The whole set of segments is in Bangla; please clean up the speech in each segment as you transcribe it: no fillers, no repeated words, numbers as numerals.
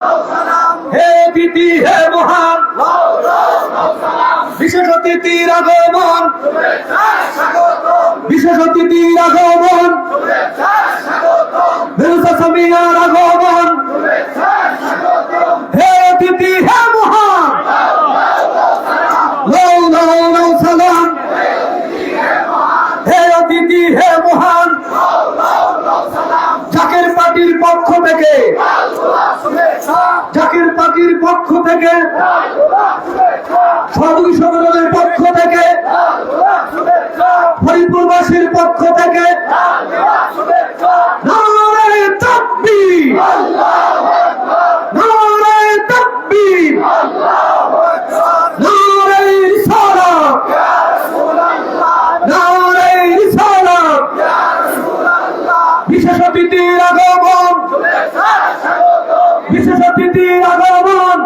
হে অতিথি হে মহান, বিশেষ অতিথির আগমন, বিশেষ অতিথির আগমন, বেলুসা সামিয়ার আগমন। হে অতিথি হে মহান, লও লও লও সালাম। হে অতিথি হে মহান, জাকের পার্টির পক্ষ থেকে, জাকের পার্টির পক্ষ থেকে, সাধু সংগঠনের পক্ষ থেকে, ফরিদপুরবাসীর পক্ষ থেকে নারে তাকবীর, নারে তাকবীর, নারে রিসালাত, নারে রিসালাত। বিশেষ অতিথির আগমন, বিশেষ অতিথির আগমন,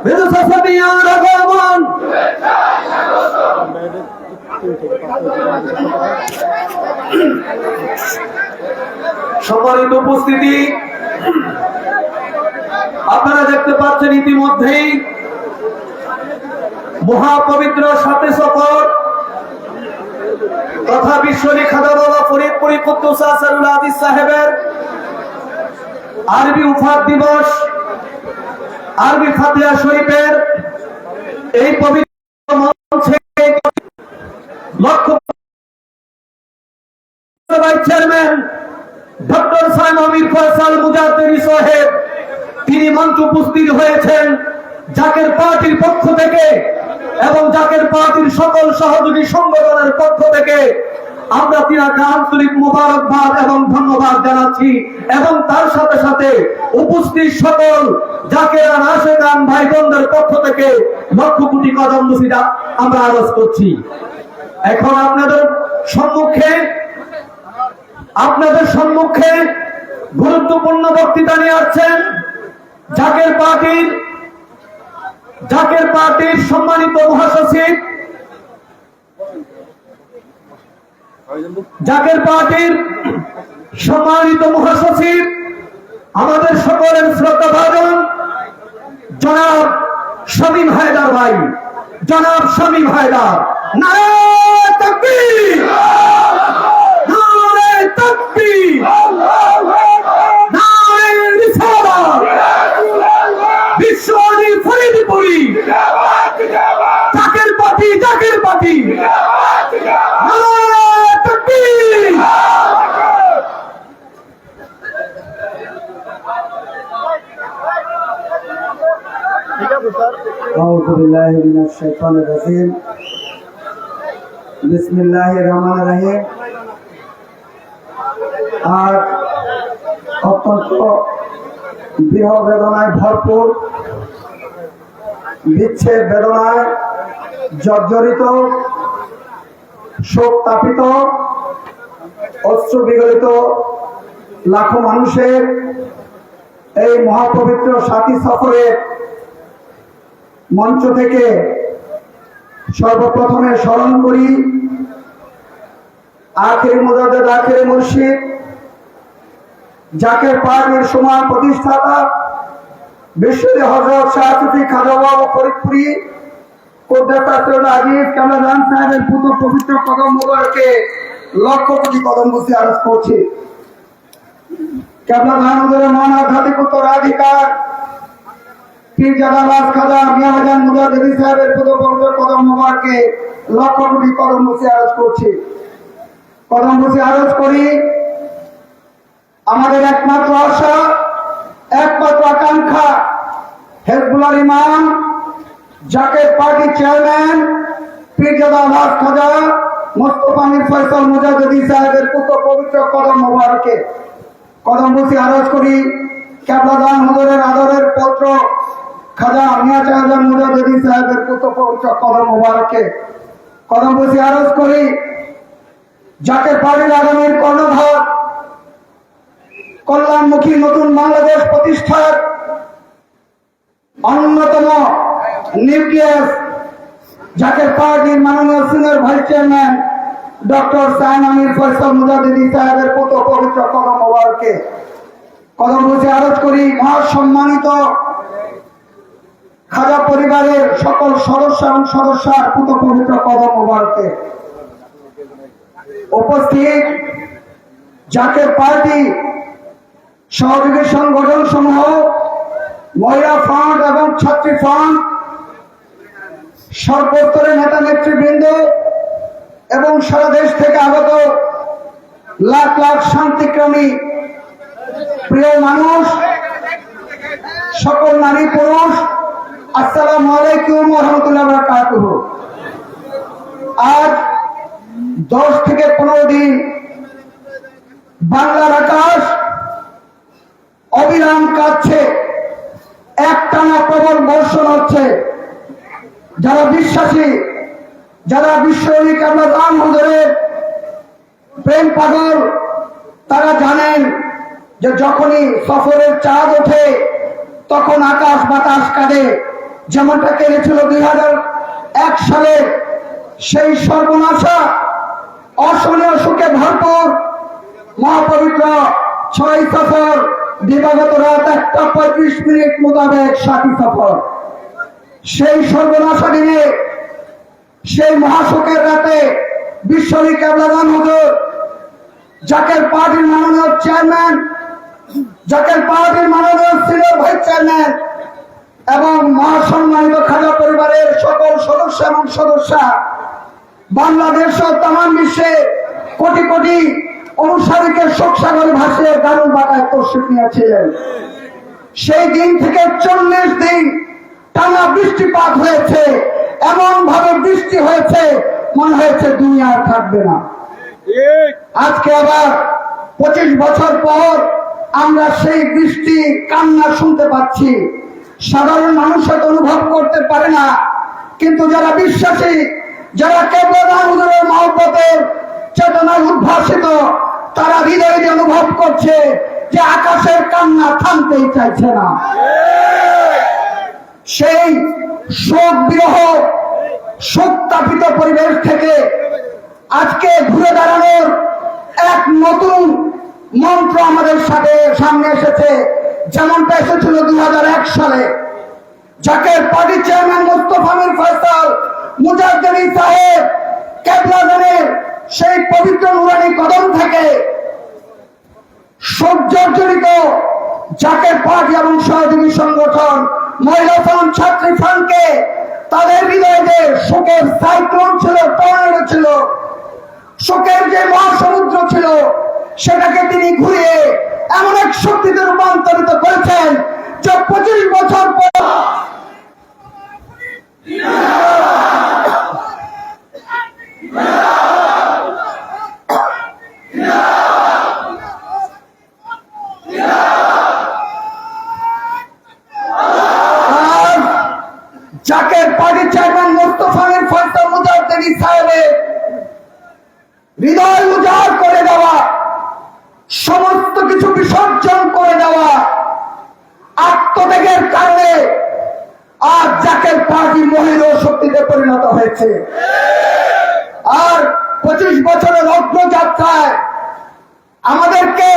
বেলুসা সামিয়ার আগমন। সম্মানিত উপস্থিতি, আপনারা দেখতে পাচ্ছেন ইতিমধ্যেই মহাপবিত্র সাথে সফর তথা বিশ্বনী খাজা বাবা ফরিদপুরি কুদ্দুস আসারুল হাদিস সাহেবের আরবি উফাত দিবস, আরবি ফাতিহা শরীফের এই পবিত্র মঞ্চে লক্ষ্য চেয়ারম্যান ডক্টর সাইম আমির ফয়সাল মুজাদ্দেদি সাহেব তিনি মঞ্চে উপস্থিত হয়েছেন জাকের পার্টির পক্ষ থেকে এবং জাকের পার্টির সকল সহযোগী সংগঠনের পক্ষ থেকে আমরা তিনাকে আন্তরিক মোবারকবাদ এবং ধন্যবাদ জানাচ্ছি এবং তার সাথে সাথে উপস্থিত সকল জাকের আশেকান ভাই বোনদের পক্ষ থেকে লক্ষ কোটি কদম মুসিদা আমরা আরজ করছি। এখন আপনাদের সম্মুখে গুরুত্বপূর্ণ বক্তৃতা নিয়ে আসছেন জাকের পার্টির সম্মানিত মহাসচিব, জাকের পার্টির সম্মানিত মহাসচিব, আমাদের সকলের শ্রদ্ধাভাজন জনাব শামীম হায়দার ভাই, জনাব শামীম হায়দার। নারে তাকবীর, নারে তাকবীর, নারে রিসালাত। বিশ্বনী ফরিদপুরি জাকের পার্টি, জাকের পার্টি। নারে তাকবীর। আউযু বিল্লাহি মিনাশ শাইতানির রাজিম। বিসমিল্লাহির রহমানির রহিম। আর অত্যন্ত বিরহ বেদনায় ভরপুর, বিচ্ছেদ বেদনায় জর্জরিত, শোক তাপিত, অশ্রু বিগলিত লাখো মানুষের এই মহাপবিত্র সাথী সফরের মঞ্চ থেকে সর্বপ্রথমে স্মরণ করি আখেরি মুজাদ্দেদ, আখেরি মুর্শিদ, জাকের পার্টির সমান প্রতিষ্ঠাতা বিশ্বনী হযরত শাহ সুফি খাজা বাবা ফরিদপুরি কুদ্দুস আসারুল আজিজ কামরান সাহেবের পুত্র পবিত্র কদম মোবারকে লক্ষ কোটি কদম বসে আরজ করছি। কামরান হুজুরের মহান আধ্যাত্মিক উত্তরাধিকার পীরজাদা বাস খাজা মিয়া বাজান মুজাদ্দেদি সাহেবের পুত্র পবিত্র কদম মোবারকে লক্ষ কোটি কদম বসে আরজ করছি। কদম বসে আরজ করি আমাদের একমাত্র আশা, একমাত্র আকাঙ্ক্ষা, হেজবুল্লাহর ইমাম জাকের পার্টির চেয়ারম্যান পীরজাদা বাস খাজা মোস্তফা মির ফয়সাল মুজাদ্দেদি সাহেবের পুত্র পবিত্র কদম মোবারকে কদম বসে আরজ করি কেবলাদান হুজুরের আদরের পত্র খাজা মিয়া চাহাজান মুজাদ্দেদি সাহেবের পুত্র পবিত্র কদম মোবারকে কদম বসে আরজ করি জাকের পার্টির আগামীর কর্ণধার, কল্যাণমুখী নতুন বাংলাদেশ প্রতিষ্ঠার অন্যতম নিউক্লিয়াস জাকের পার্টির মাননীয় senior vice chairman doctor Saim Amir Faisal Mujaddedi সাহেবের পুত্র পবিত্র কদম মোবারকে কদম বসে আরজ করি মহাসম্মানিত খাজা পরিবারের সকল সদস্য এবং সদস্যার পুত পবিত্র কদম মোবারকে উপস্থিত জাকের পার্টি সহযোগী সংগঠন সমূহ, মহিলা ফ্রন্ট এবং ছাত্রী ফ্রন্ট, সর্বস্তরের নেতা নেতৃবৃন্দ এবং সারা দেশ থেকে আগত লাখ লাখ শান্তিক্রমী প্রিয় মানুষ, সকল নারী পুরুষ, আসসালামু আলাইকুম ওয়া রাহমাতুল্লাহি ওয়া বারাকাতুহু। আজ 10 থেকে 15 দিন বাংলার আকাশ অবিরাম কাঁপছে, একটানা প্রবল বর্ষণ হচ্ছে। যারা বিশ্বাসী, যারা বিশ্বনবী কামরান হুজুরের প্রেম পাগল, তারা জানেন যে যখনই সফরের চাঁদ ওঠে তখন আকাশ বাতাস কাঁদে। যেমনটা কেঁদেছিল 2001 সালে সেই সর্বনাশা অসহনীয় সুখে ভরপুর মহাপবিত্র 6 সফর দিবাগত রাত 1:35 মোতাবেক 7 সফর। সেই সর্বনাশা দিনে, সেই মহাশোকের রাতে বিশ্বনবী কামরান হুজুর, জাকের পার্টির মাননীয় চেয়ারম্যান, জাকের পার্টির মাননীয় সিনিয়র ভাইস চেয়ারম্যান এবং মহাসম্মানিত খাজা পরিবারের সকল সদস্য এবং সদস্যা, বাংলাদেশ ও তামাম বিশ্বে কোটি কোটি অনুসারীকে শোক সাগরে ভাসিয়ে দারুণ বাটায় তশরিফ নিয়েছিলেন। সেই দিন থেকে 40 দিন টানা বৃষ্টিপাত হয়েছে, এমন ভাবে বৃষ্টি হয়েছে মনে হয়েছে দুনিয়া আর থাকবে না। আজকে আবার 25 বছর পর আমরা সেই বৃষ্টি কান্না শুনতে পাচ্ছি। সাধারণ মানুষ হয়তো অনুভব করতে পারে না, কিন্তু যারা বিশ্বাসী, যারা কেবলাদান হুজুরের মহব্বতের চেতনায় উদ্ভাসিত, তারা হৃদয়ে অনুভব করছে যে আকাশের কান্না থামতেই চাইছে না। সেই শোক বিরহ, শোক তাপিত পরিবেশ থেকে আজকে ঘুরে দাঁড়ানোর এক নতুন মন্ত্র আমাদের সামনে এসেছে, যেমনটা এসেছিল 2001 সালে। জাকের পার্টি চেয়ারম্যান মুস্তফা মির ফয়সাল মুজাদ্দেদি সাহেব কেবলাদানের সেই পবিত্র নুরানি কদম থেকে শোকজর্জরিত জাকের পার্টি এবং সহযোগী সংগঠন মহিলা ফ্রন্ট, ছাত্রী ফ্রন্টকে তাদের হৃদয়ে যে শোকের সাইক্লোন ছিল, টর্নেডো ছিল, শোকের যে মহাসমুদ্র ছিল, সেটাকে তিনি ঘুরিয়ে এমন এক শক্তিতে রূপান্তরিত করেছেন যে 25 বছর পর জাকের পার্টি চেয়ারম্যান মুস্তফা মির ফয়সাল মুজাদ্দেদি সাহেবের হৃদয় উজাড় করে দেওয়া, সমস্ত কিছু বিসর্জন করে দেওয়া আত্মত্যাগের কারণে আজ জাকের পার্টি মহিলা শক্তিতে পরিণত হয়েছে। আর 25 বছরের অগ্রযাত্রায় আমাদেরকে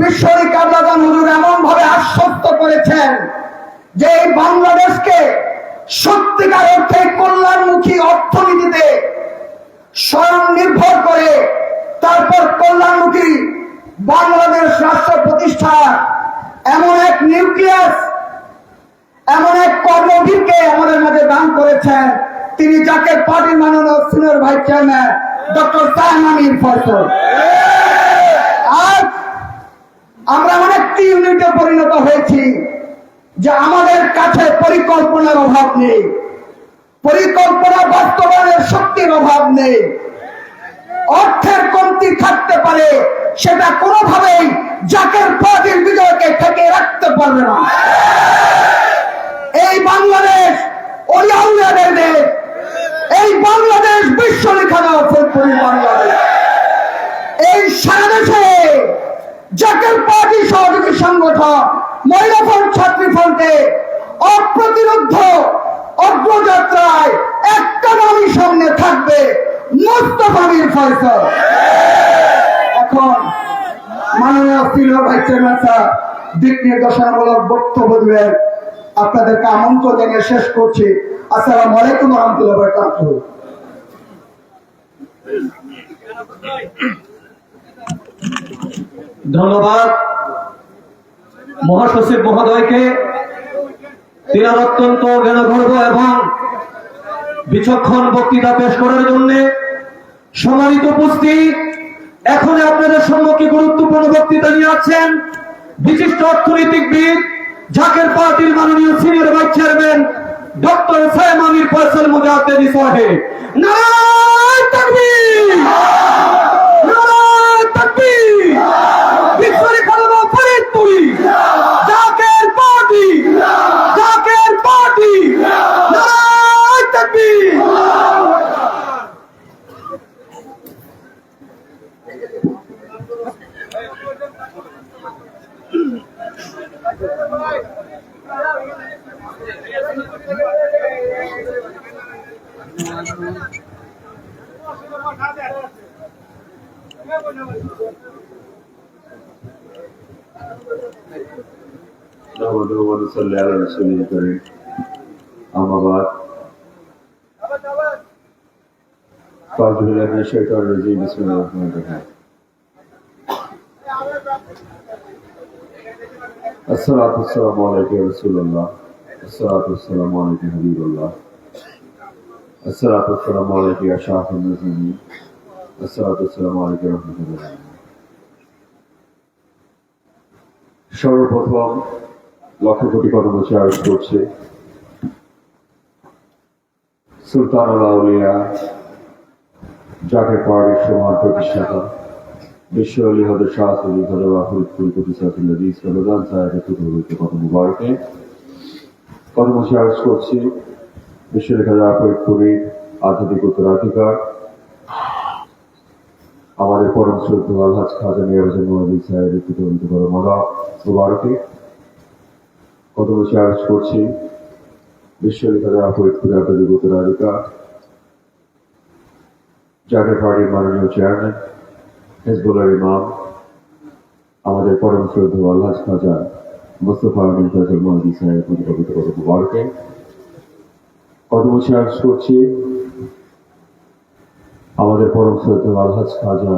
বিশ্বনবী কামরান হুজুর এমন ভাবে আশ্বস্ত করেছেন যে এই বাংলাদেশকে সত্যিকার অর্থে কল্যাণমুখী অর্থনীতিতে স্বয়ং নির্ভর করে তারপর কল্যাণমুখী বাংলাদেশ রাষ্ট্র প্রতিষ্ঠার এমন এক নিউক্লিয়াস, এমন এক কর্মবীরকে আমাদের মাঝে দান করেছেন। তিনি জাকের পার্টির মাননীয় senior vice chairman doctor Sayem Amir Faisal. আজ আমরা এমন একটি ইউনিটে পরিণত হয়েছি যে আমাদের কাছে পরিকল্পনার অভাব নেই, পরিকল্পনা বাস্তবায়নের শক্তির অভাব নেই। অর্থের কমতি থাকতে পারে, সেটা কোনোভাবেই জাকের পার্টির বিজয়কে ঠেকে রাখতে পারবে না। এই বাংলাদেশ ওলিয়াউলিয়াদের দেশ, এই বাংলাদেশ বিশ্ববিখ্যাত ফরিদপুরের বাংলাদেশ। এই সারা দেশে জাকের পার্টি সহযোগী সংগঠন মহিলা ফ্রন্ট, ছাত্রী ফ্রন্টে অপ্রতিরোধ অগ্রযাত্রায় একটা নামই সামনে থাকবে, মুস্তফা মির ফয়সাল। এখন মাননীয় সিনিয়র ভাইস চেয়ারম্যান স্যার দিক নির্দেশনামূলক বক্তব্য দিবেন। আপনাদেরকে আমন্ত্রণ জানিয়ে শেষ করছি। আসসালামু আলাইকুম ওয়া রাহমাতুল্লাহি ওয়া বারাকাতুহু। ধন্যবাদ মহাসচিব মহোদয়কে। তিনার অত্যন্ত জ্ঞানগর্ভ এবং বিচক্ষণ বক্তৃতা পেশ করার জন্য। সম্মানিত উপস্থিত, এখন আপনাদের সম্মুখে গুরুত্বপূর্ণ বক্তৃতা নিয়ে আছেন বিশিষ্ট অর্থনীতিবিদ, জাকের পার্টির মাননীয় senior vice chairman doctor Sayem Amir Faisal Mujahidi সাহেব। নারায়ে তাকবীর, নারায়ে তাকবীর। বিশ্বরে খালেদা ফরিদপুরি, জাকের পার্টি, জাকের পার্টি, নারায়ে তাকবীর। نحمده ونصلي على رسوله الكريم أما بعد فأعوذ بالله من الشيطان الرجيم بسم الله الرحمن الرحيم الصلاة والسلام عليك يا رسول الله الصلاة والسلام عليك يا حبيب الله الصلاة والسلام عليك يا شافع المسلمين الصلاة والسلام عليك يا رحمة الله সর্বপ্রথম লক্ষ কোটি কর্মসূচি আয়োজন করছে সুলতানুল আউলিয়া জাকের পাহাড়ের সমান প্রতিষ্ঠাতা বিশ্ব আলী হজরত শাহ সৈয়দ ফরিদপুর প্রতিষ্ঠাতুল্লাহ ইসলাম সাহেবের তুলতে কত মুবারকে কর্মসূচি আয়োজন করছি বিশ্বলেখা ফরিদপুরের আধ্যাত্মিক উত্তরাধিকার আমাদের পরম শ্রদ্ধা আলহাজ খাজা মিয়া হোসেন মুহাম্মদ সাহেবের তুলতে কত মুবারকে কর্মসূচি আয়োজন করছি বিশ্বলেখা ফরিদপুরের আধ্যাত্মিক উত্তরাধিকার জাকের পার্টির মাননীয় চেয়ারম্যান হিজবুল্লাহর ইমাম আমাদের পরম শ্রদ্ধা আলহাজ খাজা মুস্তাফা আমিন ফয়সাল মুহাম্মদ সাহেবের প্রতি কবিতা কত মুবারকে কর্মসূচি আয়োজন করছি আমাদের পরম শ্রদ্ধা আলহাজ খাজা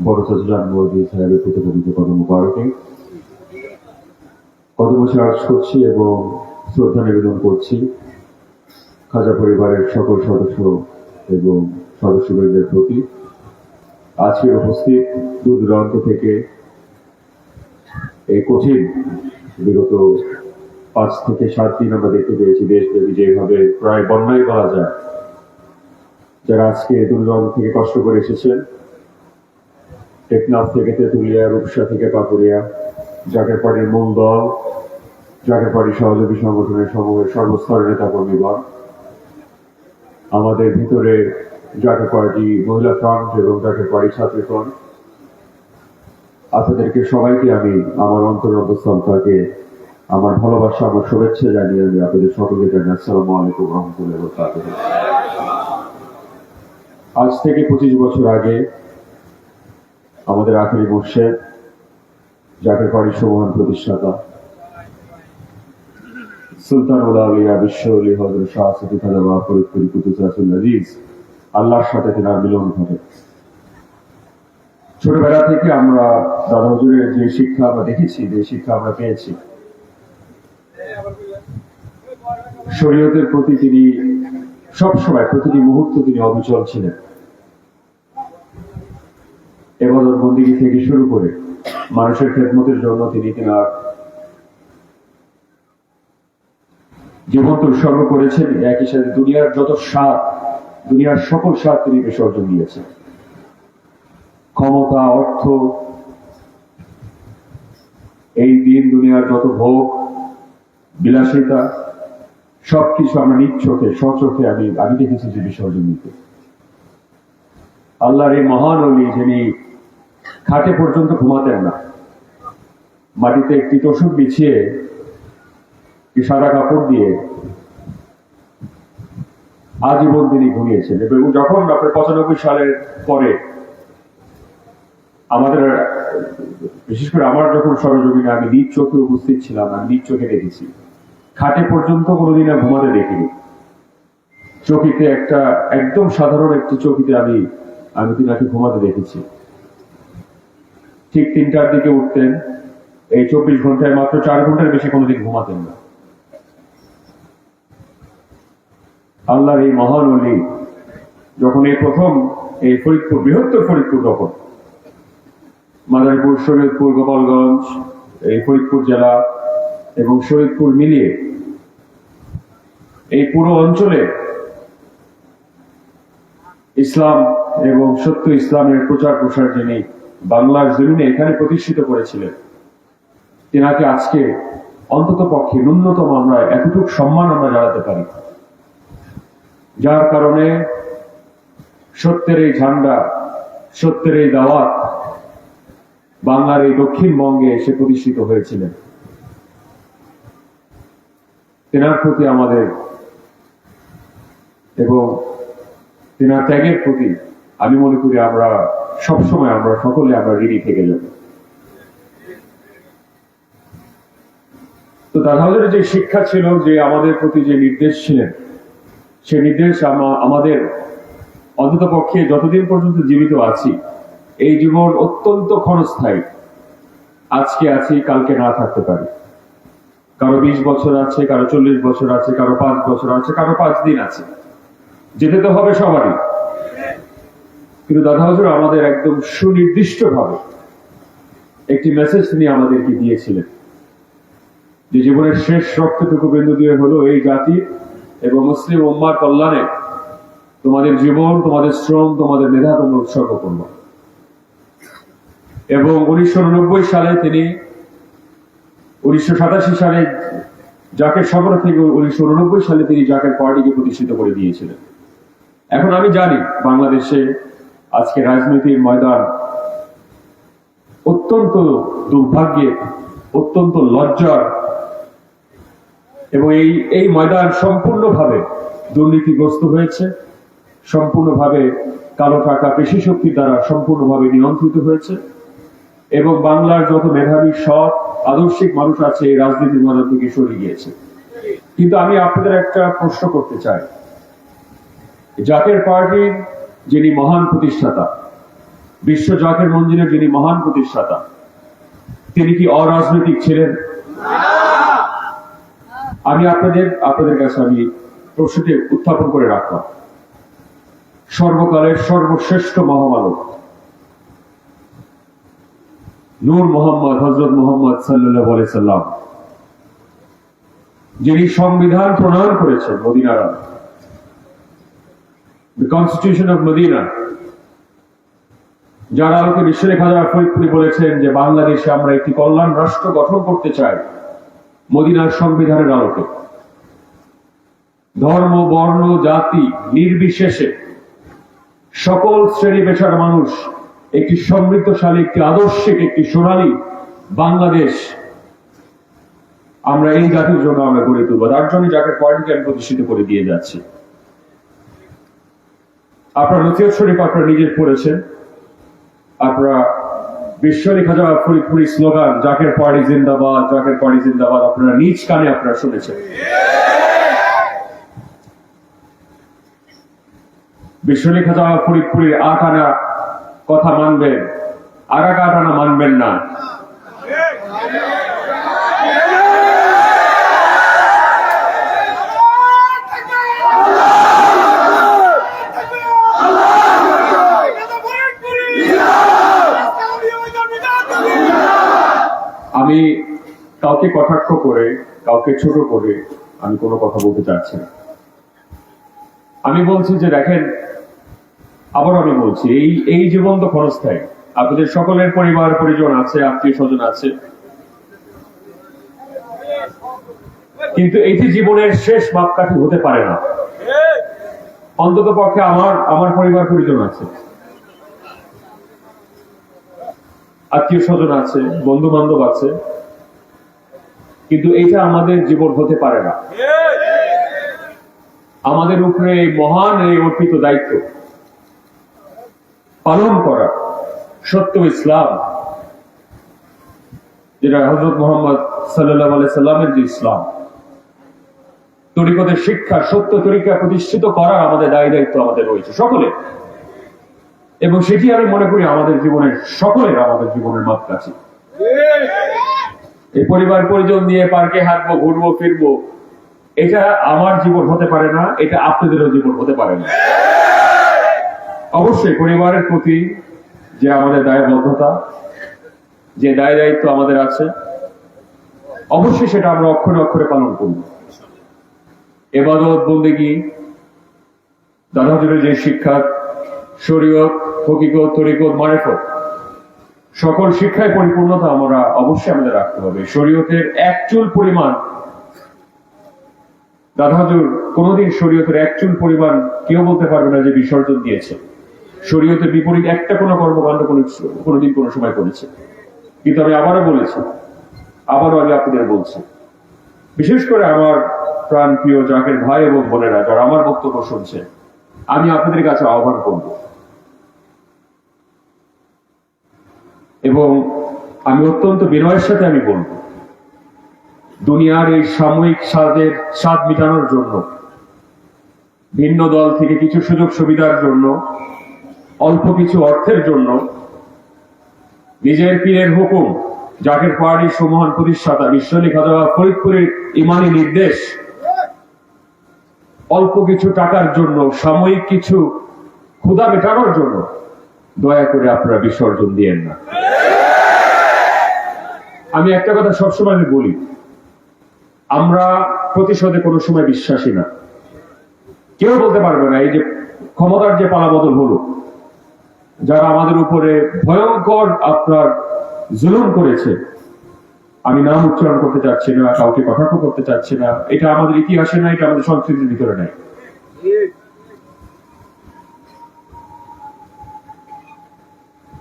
বড় চাচা মুহাম্মদ সাহেবের প্রতি কবিতা কত মুবারকে কর্মসূচি আয়োজন করছি এবং শ্রদ্ধা নিবেদন করছি খাজা পরিবারের সকল সদস্য এবং সদস্যবৃন্দের প্রতি। আজকের উপস্থিত দূর দূরান্ত থেকে এই কঠিন বিগত 5 থেকে 7 দিন আমরা দেখতে পেয়েছি দেশব্যাপী যেভাবে প্রায় বন্যায় বলা যায় যারা আজকে দূর দূরান্ত থেকে কষ্ট করে এসেছেন টেকনাফ থেকে তেঁতুলিয়া, রূপসা থেকে পাকুড়িয়া, জাকের পার্টির মূল দল, জাকের পার্টির সহযোগী সংগঠনের সমূহের সর্বস্তরের নেতাকর্মীগণ, আমাদের ভিতরে জাকের পার্টি মহিলা ফ্রন্ট এবং জাকের পার্টি ছাত্রীগণ, আপনাদেরকে সবাইকে আমি আমার অন্তরস্থল থেকে আমার ভালোবাসা, আমার শুভেচ্ছা জানিয়ে আমি আপনাদের সকলকে জানাই আসসালামু আলাইকুম ওয়া রাহমাতুল্লাহি ওয়া বারাকাতুহু। আজ থেকে 25 বছর আগে আমাদের আখেরি মুর্শেদ জাকের পার্টির সুমহান প্রতিষ্ঠাতা সুলতানুল আউলিয়া বিশ্ব আলী হযরত শাহ সৈয়দ খাজা ফরিদপুরি কুতুবুল্লাহ আজিজ আল্লাহর সাথে তেনার মিলন ঘটে। ছোটবেলা থেকে আমরা দাদা হুজুরের যে শিক্ষা আমরা দেখেছি, যে শিক্ষা আমরা পেয়েছি, শরীয়তের প্রতি তিনি সবসময় প্রতিটি মুহূর্ত তিনি অবিচল ছিলেন। ইবাদত বন্দেগী থেকে শুরু করে মানুষের খেদমতের জন্য তিনি তেনার জীবন উৎসর্গ করেছেন। একই সাথে দুনিয়ার যত স্বাদ, দুনিয়ার সকল স্বাদ তিনি বিসর্জন দিয়েছেন। ক্ষমতা, অর্থ, এই দিন দুনিয়ার যত ভোগ বিলাসিতা সবকিছু আমরা নিজ চোখে স্বচোখে আমি দেখেছি যে বিসর্জন দিতে। আল্লাহর এই মহান ওলি যিনি খাটে পর্যন্ত ঘুমাতেন না, মাটিতে একটি তোষক বিছিয়ে সাদা কাপড় দিয়ে আজীবন তিনি ঘুমিয়েছেন। এবং যখন আপনার 95 সালের পরে আমাদের বিশেষ করে আমার যখন সরজমিনে আমি নিজ চোখে উপস্থিত ছিলাম, আমি নিজ চোখে দেখেছি, খাটে পর্যন্ত কোনোদিন আর ঘুমাতে দেখিনি। চৌকিতে একটা একদম সাধারণ একটি চৌকিতে আমি তিনাকে ঘুমাতে দেখেছি। ঠিক 3টার দিকে উঠতেন, এই 24 ঘন্টায় মাত্র 4 ঘন্টার বেশি কোনোদিন ঘুমাতেন না। আল্লাহর এই মহান ওলি যখন এই প্রথম এই ফরিদপুর, বৃহত্তর ফরিদপুর, তখন মাদারীপুর, শরীয়তপুর, গোপালগঞ্জ, এই ফরিদপুর জেলা এবং শরীয়তপুর মিলিয়ে এই পুরো অঞ্চলে ইসলাম এবং সত্য ইসলামের প্রচার প্রসার যিনি বাংলার জমিনে এখানে প্রতিষ্ঠিত করেছিলেন, তেনাকে আজকে অন্তত পক্ষে ন্যূনতম আমরা এতটুকু সম্মান আমরা জানাতে পারি, যার কারণে সত্যের এই ঝান্ডা, সত্যের এই দাওয়াত বাংলার এই দক্ষিণবঙ্গে এসে প্রতিষ্ঠিত হয়েছিলেন। তেনার প্রতি আমাদের এবং তেনার ত্যাগের প্রতি আমি মনে করি আমরা সবসময় আমরা সকলে আমরা ঋণী থেকে যাব। তো দাদাদের যে শিক্ষা ছিল, যে আমাদের প্রতি যে নির্দেশ ছিলেন, সে নির্দেশ আমাদের অন্তত পক্ষে যতদিন পর্যন্ত জীবিত আছি, এই জীবন অত্যন্ত ক্ষণস্থায়ী। আজকে আছি, কালকে না থাকতে পারি। কারো 20 বছর আছে, কারো 40 বছর আছে, কারো 5 বছর আছে, কারো 5 দিন আছে। যেতে তো হবে সবারই, কিন্তু দাদা হুজুর আমাদের একদম সুনির্দিষ্ট ভাবে একটি মেসেজ তিনি আমাদেরকে দিয়েছিলেন, যে জীবনের শেষ রক্তটুকু বিন্দু দিয়ে হলো এই জাতি এবং মুসলিম উম্মার কল্যাণে তোমাদের জীবন, তোমাদের শ্রম, তোমাদের মেধা তোমরা উৎসর্গ করবে। এবং 1989 সালে তিনি 1987 সালে জাকের সফর থেকে 1989 সালে তিনি জাকের পার্টিকে প্রতিষ্ঠিত করে দিয়েছিলেন। এখন আমি জানি বাংলাদেশে আজকে রাজনীতির ময়দান অত্যন্ত দুর্ভাগ্যের, অত্যন্ত লজ্জার, এবং এই ময়দান সম্পূর্ণভাবে দুর্নীতিগ্রস্ত হয়েছে, সম্পূর্ণভাবে কালো টাকা, পেশি শক্তির দ্বারা সম্পূর্ণভাবে নিয়ন্ত্রিত হয়েছে, এবং বাংলার যত মেধাবী, সৎ, আদর্শিক মানুষ আছে এই রাজনীতির ময়দান থেকে সরে গিয়েছে। কিন্তু আমি আপনাদের একটা প্রশ্ন করতে চাই, জাকের পার্টির যিনি মহান প্রতিষ্ঠাতা, বিশ্ব জাকের মঞ্জিলের যিনি মহান প্রতিষ্ঠাতা, তিনি কি অরাজনৈতিক ছিলেন? আমি আপনাদের কাছে আমি প্রশ্নটি উত্থাপন করে রাখলাম। সর্বকালের সর্বশ্রেষ্ঠ মহামানব নূর মোহাম্মদ, হযরত মুহাম্মদ সাল্লাল্লাহু আলাইহি সাল্লাম, যিনি সংবিধান প্রণয়ন করেছেন মদিনার, the Constitution of Medina, যার আলোকে বিশ্বলেখ হাজার ফরিদপুরি বলেছেন যে বাংলাদেশে আমরা একটি কল্যাণ রাষ্ট্র গঠন করতে চাই মদিনার সংবিধানের আলোকে। ধর্ম, বর্ণ, জাতি নির্বিশেষে সকল শ্রেণী পেশার মানুষ একটি সমৃদ্ধশালী, একটি আদর্শিক, একটি সোনালী বাংলাদেশ আমরা এই জাতির জন্য আমরা গড়ে তুলব। তার জন্য জাকের পার্টিকে আমি প্রতিষ্ঠিত করে দিয়ে যাচ্ছি। আপনারা নসিহত শরীফ আপনারা নিজে পড়েছেন, আপনারা বিশ্বলেখ হাজার ফরিদপুরি স্লোগান জাকের পার্টি জিন্দাবাদ, জাকের পার্টি জিন্দাবাদ আপনারা নিজ কানে আপনারা শুনেছেন। বিশ্বলেখ হাজার ফরিদপুরির 8 আনা কথা মানবেন, আর 8 আনা মানবেন না। আমি কাউকে কটাক্ষ করে, কাউকে ছোট করে আমি কোনো কথা বলতে চাচ্ছি না। আমি বলছি যে দেখেন, আবার আমি বলছি, এই জীবন তো ক্ষণস্থায়ী। আপনাদের সকলের পরিবার পরিজন আছে, আত্মীয় স্বজন আছে, কিন্তু এটি জীবনের শেষ মাপকাঠি হতে পারে না। অন্তত পক্ষে আমার পরিবার পরিজন আছে, আত্মীয় স্বজন আছে, বন্ধু বান্ধব আছে, কিন্তু এটা আমাদের জীবন হতে পারে না। আমাদের উপরে এই মহান এই অর্পিত দায়িত্ব পালন করা সত্য ইসলাম, যেটা হযরত মুহাম্মদ সাল্লাল্লাহু আলাইহি সাল্লামের যে ইসলাম, তরিকতের শিক্ষা, সত্য তরিকা প্রতিষ্ঠিত করার আমাদের দায়িত্ব আমাদের রয়েছে সকলে, এবং সেটি আমি মনে করি আমাদের জীবনের আমাদের জীবনের মাপকাঠি। এই পরিবার পরিজন নিয়ে পার্কে হাঁটবো, ঘুরবো, ফিরবো, এটা আমার জীবন হতে পারে না, এটা আপনাদেরও জীবন হতে পারে না। অবশ্যই পরিবারের প্রতি যে আমাদের দায়বদ্ধতা, যে দায়িত্ব আমাদের আছে, অবশ্যই সেটা আমরা অক্ষরে অক্ষরে পালন করব। ইবাদত, বন্দেগী, দাদা হুজুরের যে শিক্ষা, শরীয়ত, হকিকত, তরিকত, মারিফত, সকল শিক্ষায় পরিপূর্ণতা আমরা অবশ্যই আমাদের রাখতে হবে। শরীয়তের এক চুল পরিমাণ, দাদা হুজুর কোনোদিন শরীয়তের এক চুল পরিমাণ কেউ বলতে পারবে না যে বিসর্জন দিয়েছে। শরীয়তের বিপরীত একটা কোনো কর্মকাণ্ড কোনোদিন কোনো সময় করেছে। কিন্তু আমি আবারও বলেছি, আবারও আমি আপনাদের বলছি, বিশেষ করে আমার প্রাণ প্রিয় জাকের ভাই এবং বোনেরা যারা আমার বক্তব্য শুনছে, আমি আপনাদের কাছে আহ্বান করব, এবং আমি অত্যন্ত বিনয়ের সাথে আমি বলব, দুনিয়ার এই সাময়িক স্বাদ মিটানোর জন্য, ভিন্ন দল থেকে কিছু সুযোগ সুবিধার জন্য, অল্প কিছু অর্থের জন্য, নিজের পীরের হুকুম, জাকের পাহাড়ি সুমহান প্রতিষ্ঠাতা বিশ্বলী খাজা ফরিদপুরের ইমানি নির্দেশ, অল্প কিছু টাকার জন্য, সাময়িক কিছু ক্ষুধা মেটানোর জন্য দয়া করে আপনারা বিসর্জন দিয়েন না। আমি একটা কথা সবসময় বলি, আমরা প্রতিশোধে কোনো সময় বিশ্বাসী না। কেউ বলতে পারবে না এই যে ক্ষমতার যে পালাবদল হলো, যারা আমাদের উপরে ভয়ঙ্কর আপনার জুলুম করেছে, আমি নাম উচ্চারণ করতে চাচ্ছি না, কাউকে কটাক্ষ করতে চাচ্ছি না, এটা আমাদের ইতিহাসে নাই, এটা আমাদের সংস্কৃতির ভিতরে নাই।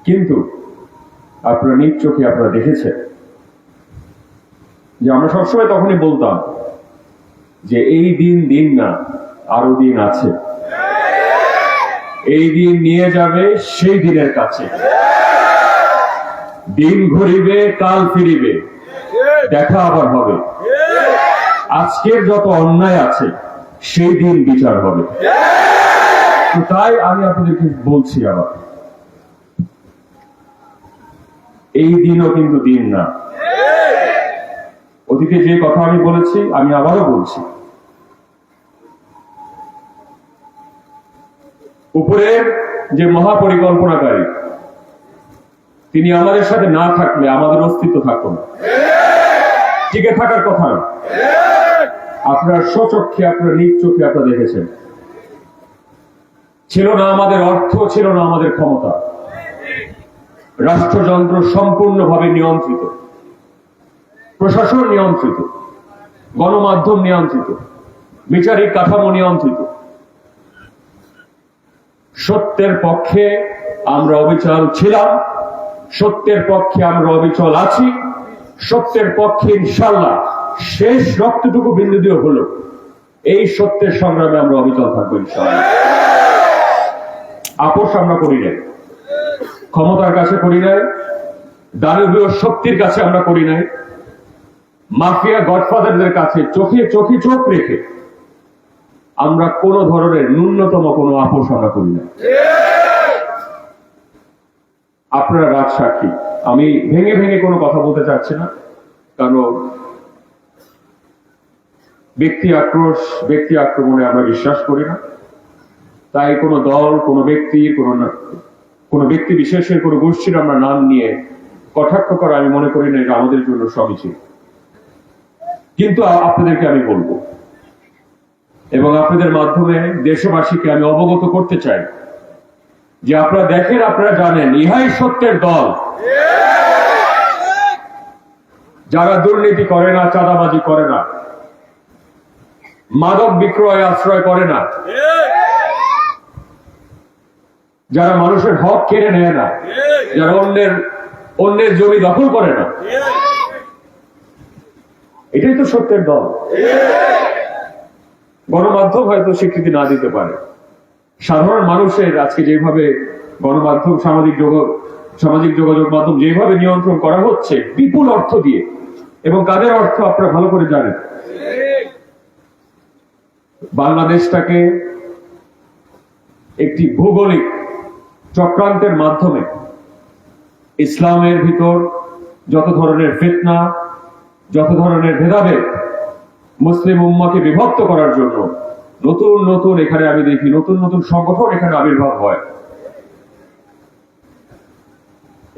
কিন্তু আপনারা নিজ চোখে আপনারা দেখেছেন যে আমরা সবসময় তখনই বলতাম যে এই দিন না, আরো দিন আছে, এই দিন নিয়ে যাবে সেই দিনের কাছে, দিন ঘুরিবে কাল ফিরিবে, দেখা আবার হবে, আজকের যত অন্যায় আছে সেই দিন বিচার হবে। তো তাই আমি আপনাদেরকে বলছি, আবার এই দিনও কিন্তু দিন না। অতীতে যে কথা আমি বলেছি আমি আবারও বলছি, উপরের যে মহাপরিকল্পনাকারী, তিনি আমাদের সাথে না থাকলে আমাদের অস্তিত্ব থাকতো না, টিকে থাকার কথা না। আপনার স্বচক্ষে, আপনার নিজ চোখে আপনারা দেখেছেন, ছিল না আমাদের অর্থ, ছিল না আমাদের ক্ষমতা, রাষ্ট্রযন্ত্র সম্পূর্ণভাবে নিয়ন্ত্রিত, প্রশাসন নিয়ন্ত্রিত, গণমাধ্যম নিয়ন্ত্রিত, বিচারিক কাঠামো নিয়ন্ত্রিত। সত্যের পক্ষে আমরা অবিচল ছিলাম, সত্যের পক্ষে আমরা অবিচল আছি, সত্যের পক্ষে ইনশাআল্লাহ শেষ রক্তটুকু বিন্দু দিয়ে হলো এই সত্যের সংগ্রামে আমরা অবিচল থাকবো ইনশাআল্লাহ। আপোষ আমরা করি নাই, ক্ষমতার কাছে করি নাই, দানবীয় শক্তির কাছে আমরা করি নাই, মাফিয়া গডফাদারদের কাছে চোখে চোখ রেখে আমরা কোন ধরনের ন্যূনতম কোনো আপোষ আমরা করি না। আপনারা রাজ সাক্ষী, আমি ভেঙে ভেঙে কোনো কথা বলতে চাচ্ছি না, কারণ ব্যক্তি আক্রোশ, ব্যক্তি আক্রমণে আমরা বিশ্বাস করি না। তাই কোনো দল, কোনো ব্যক্তির, কোনো ব্যক্তি বিশেষের, কোনো গোষ্ঠীর আমরা নাম নিয়ে কটাক্ষ করা আমি মনে করি না এটা আমাদের জন্য সমীচীন। কিন্তু আপনাদেরকে আমি বলবো, এবং আপনাদের মাধ্যমে দেশবাসীকে আমি অবগত করতে চাই যে আপনারা দেখেন, আপনারা জানেন, ইহাই সত্যের দল, যারা দুর্নীতি করে না, চাঁদাবাজি করে না, মাদক বিক্রয় আশ্রয় করে না, যারা মানুষের হক কেড়ে নেয় না, যারা অন্যের জমি দখল করে না, এটাই তো সত্যের দল। গণমাধ্যম হয়তো স্বীকৃতি না দিতে পারে, সাধারণ মানুষের আজকে যেভাবে গণমাধ্যম, সামাজিক সামাজিক যোগাযোগ মাধ্যম যেভাবে নিয়ন্ত্রণ করা হচ্ছে বিপুল অর্থ দিয়ে, এবং কাদের অর্থ আপনারা ভালো করে জানেন। বাংলাদেশটাকে একটি ভৌগোলিক চক্রান্তের মাধ্যমে ইসলামের ভিতর যত ধরনের ফিতনা, যত ধরনের ভেদাভেদ, মুসলিম উম্মাকে বিভক্ত করার জন্য নতুন নতুন এখানে আমি দেখি নতুন নতুন সংগঠন এখানে আবির্ভাব হয়।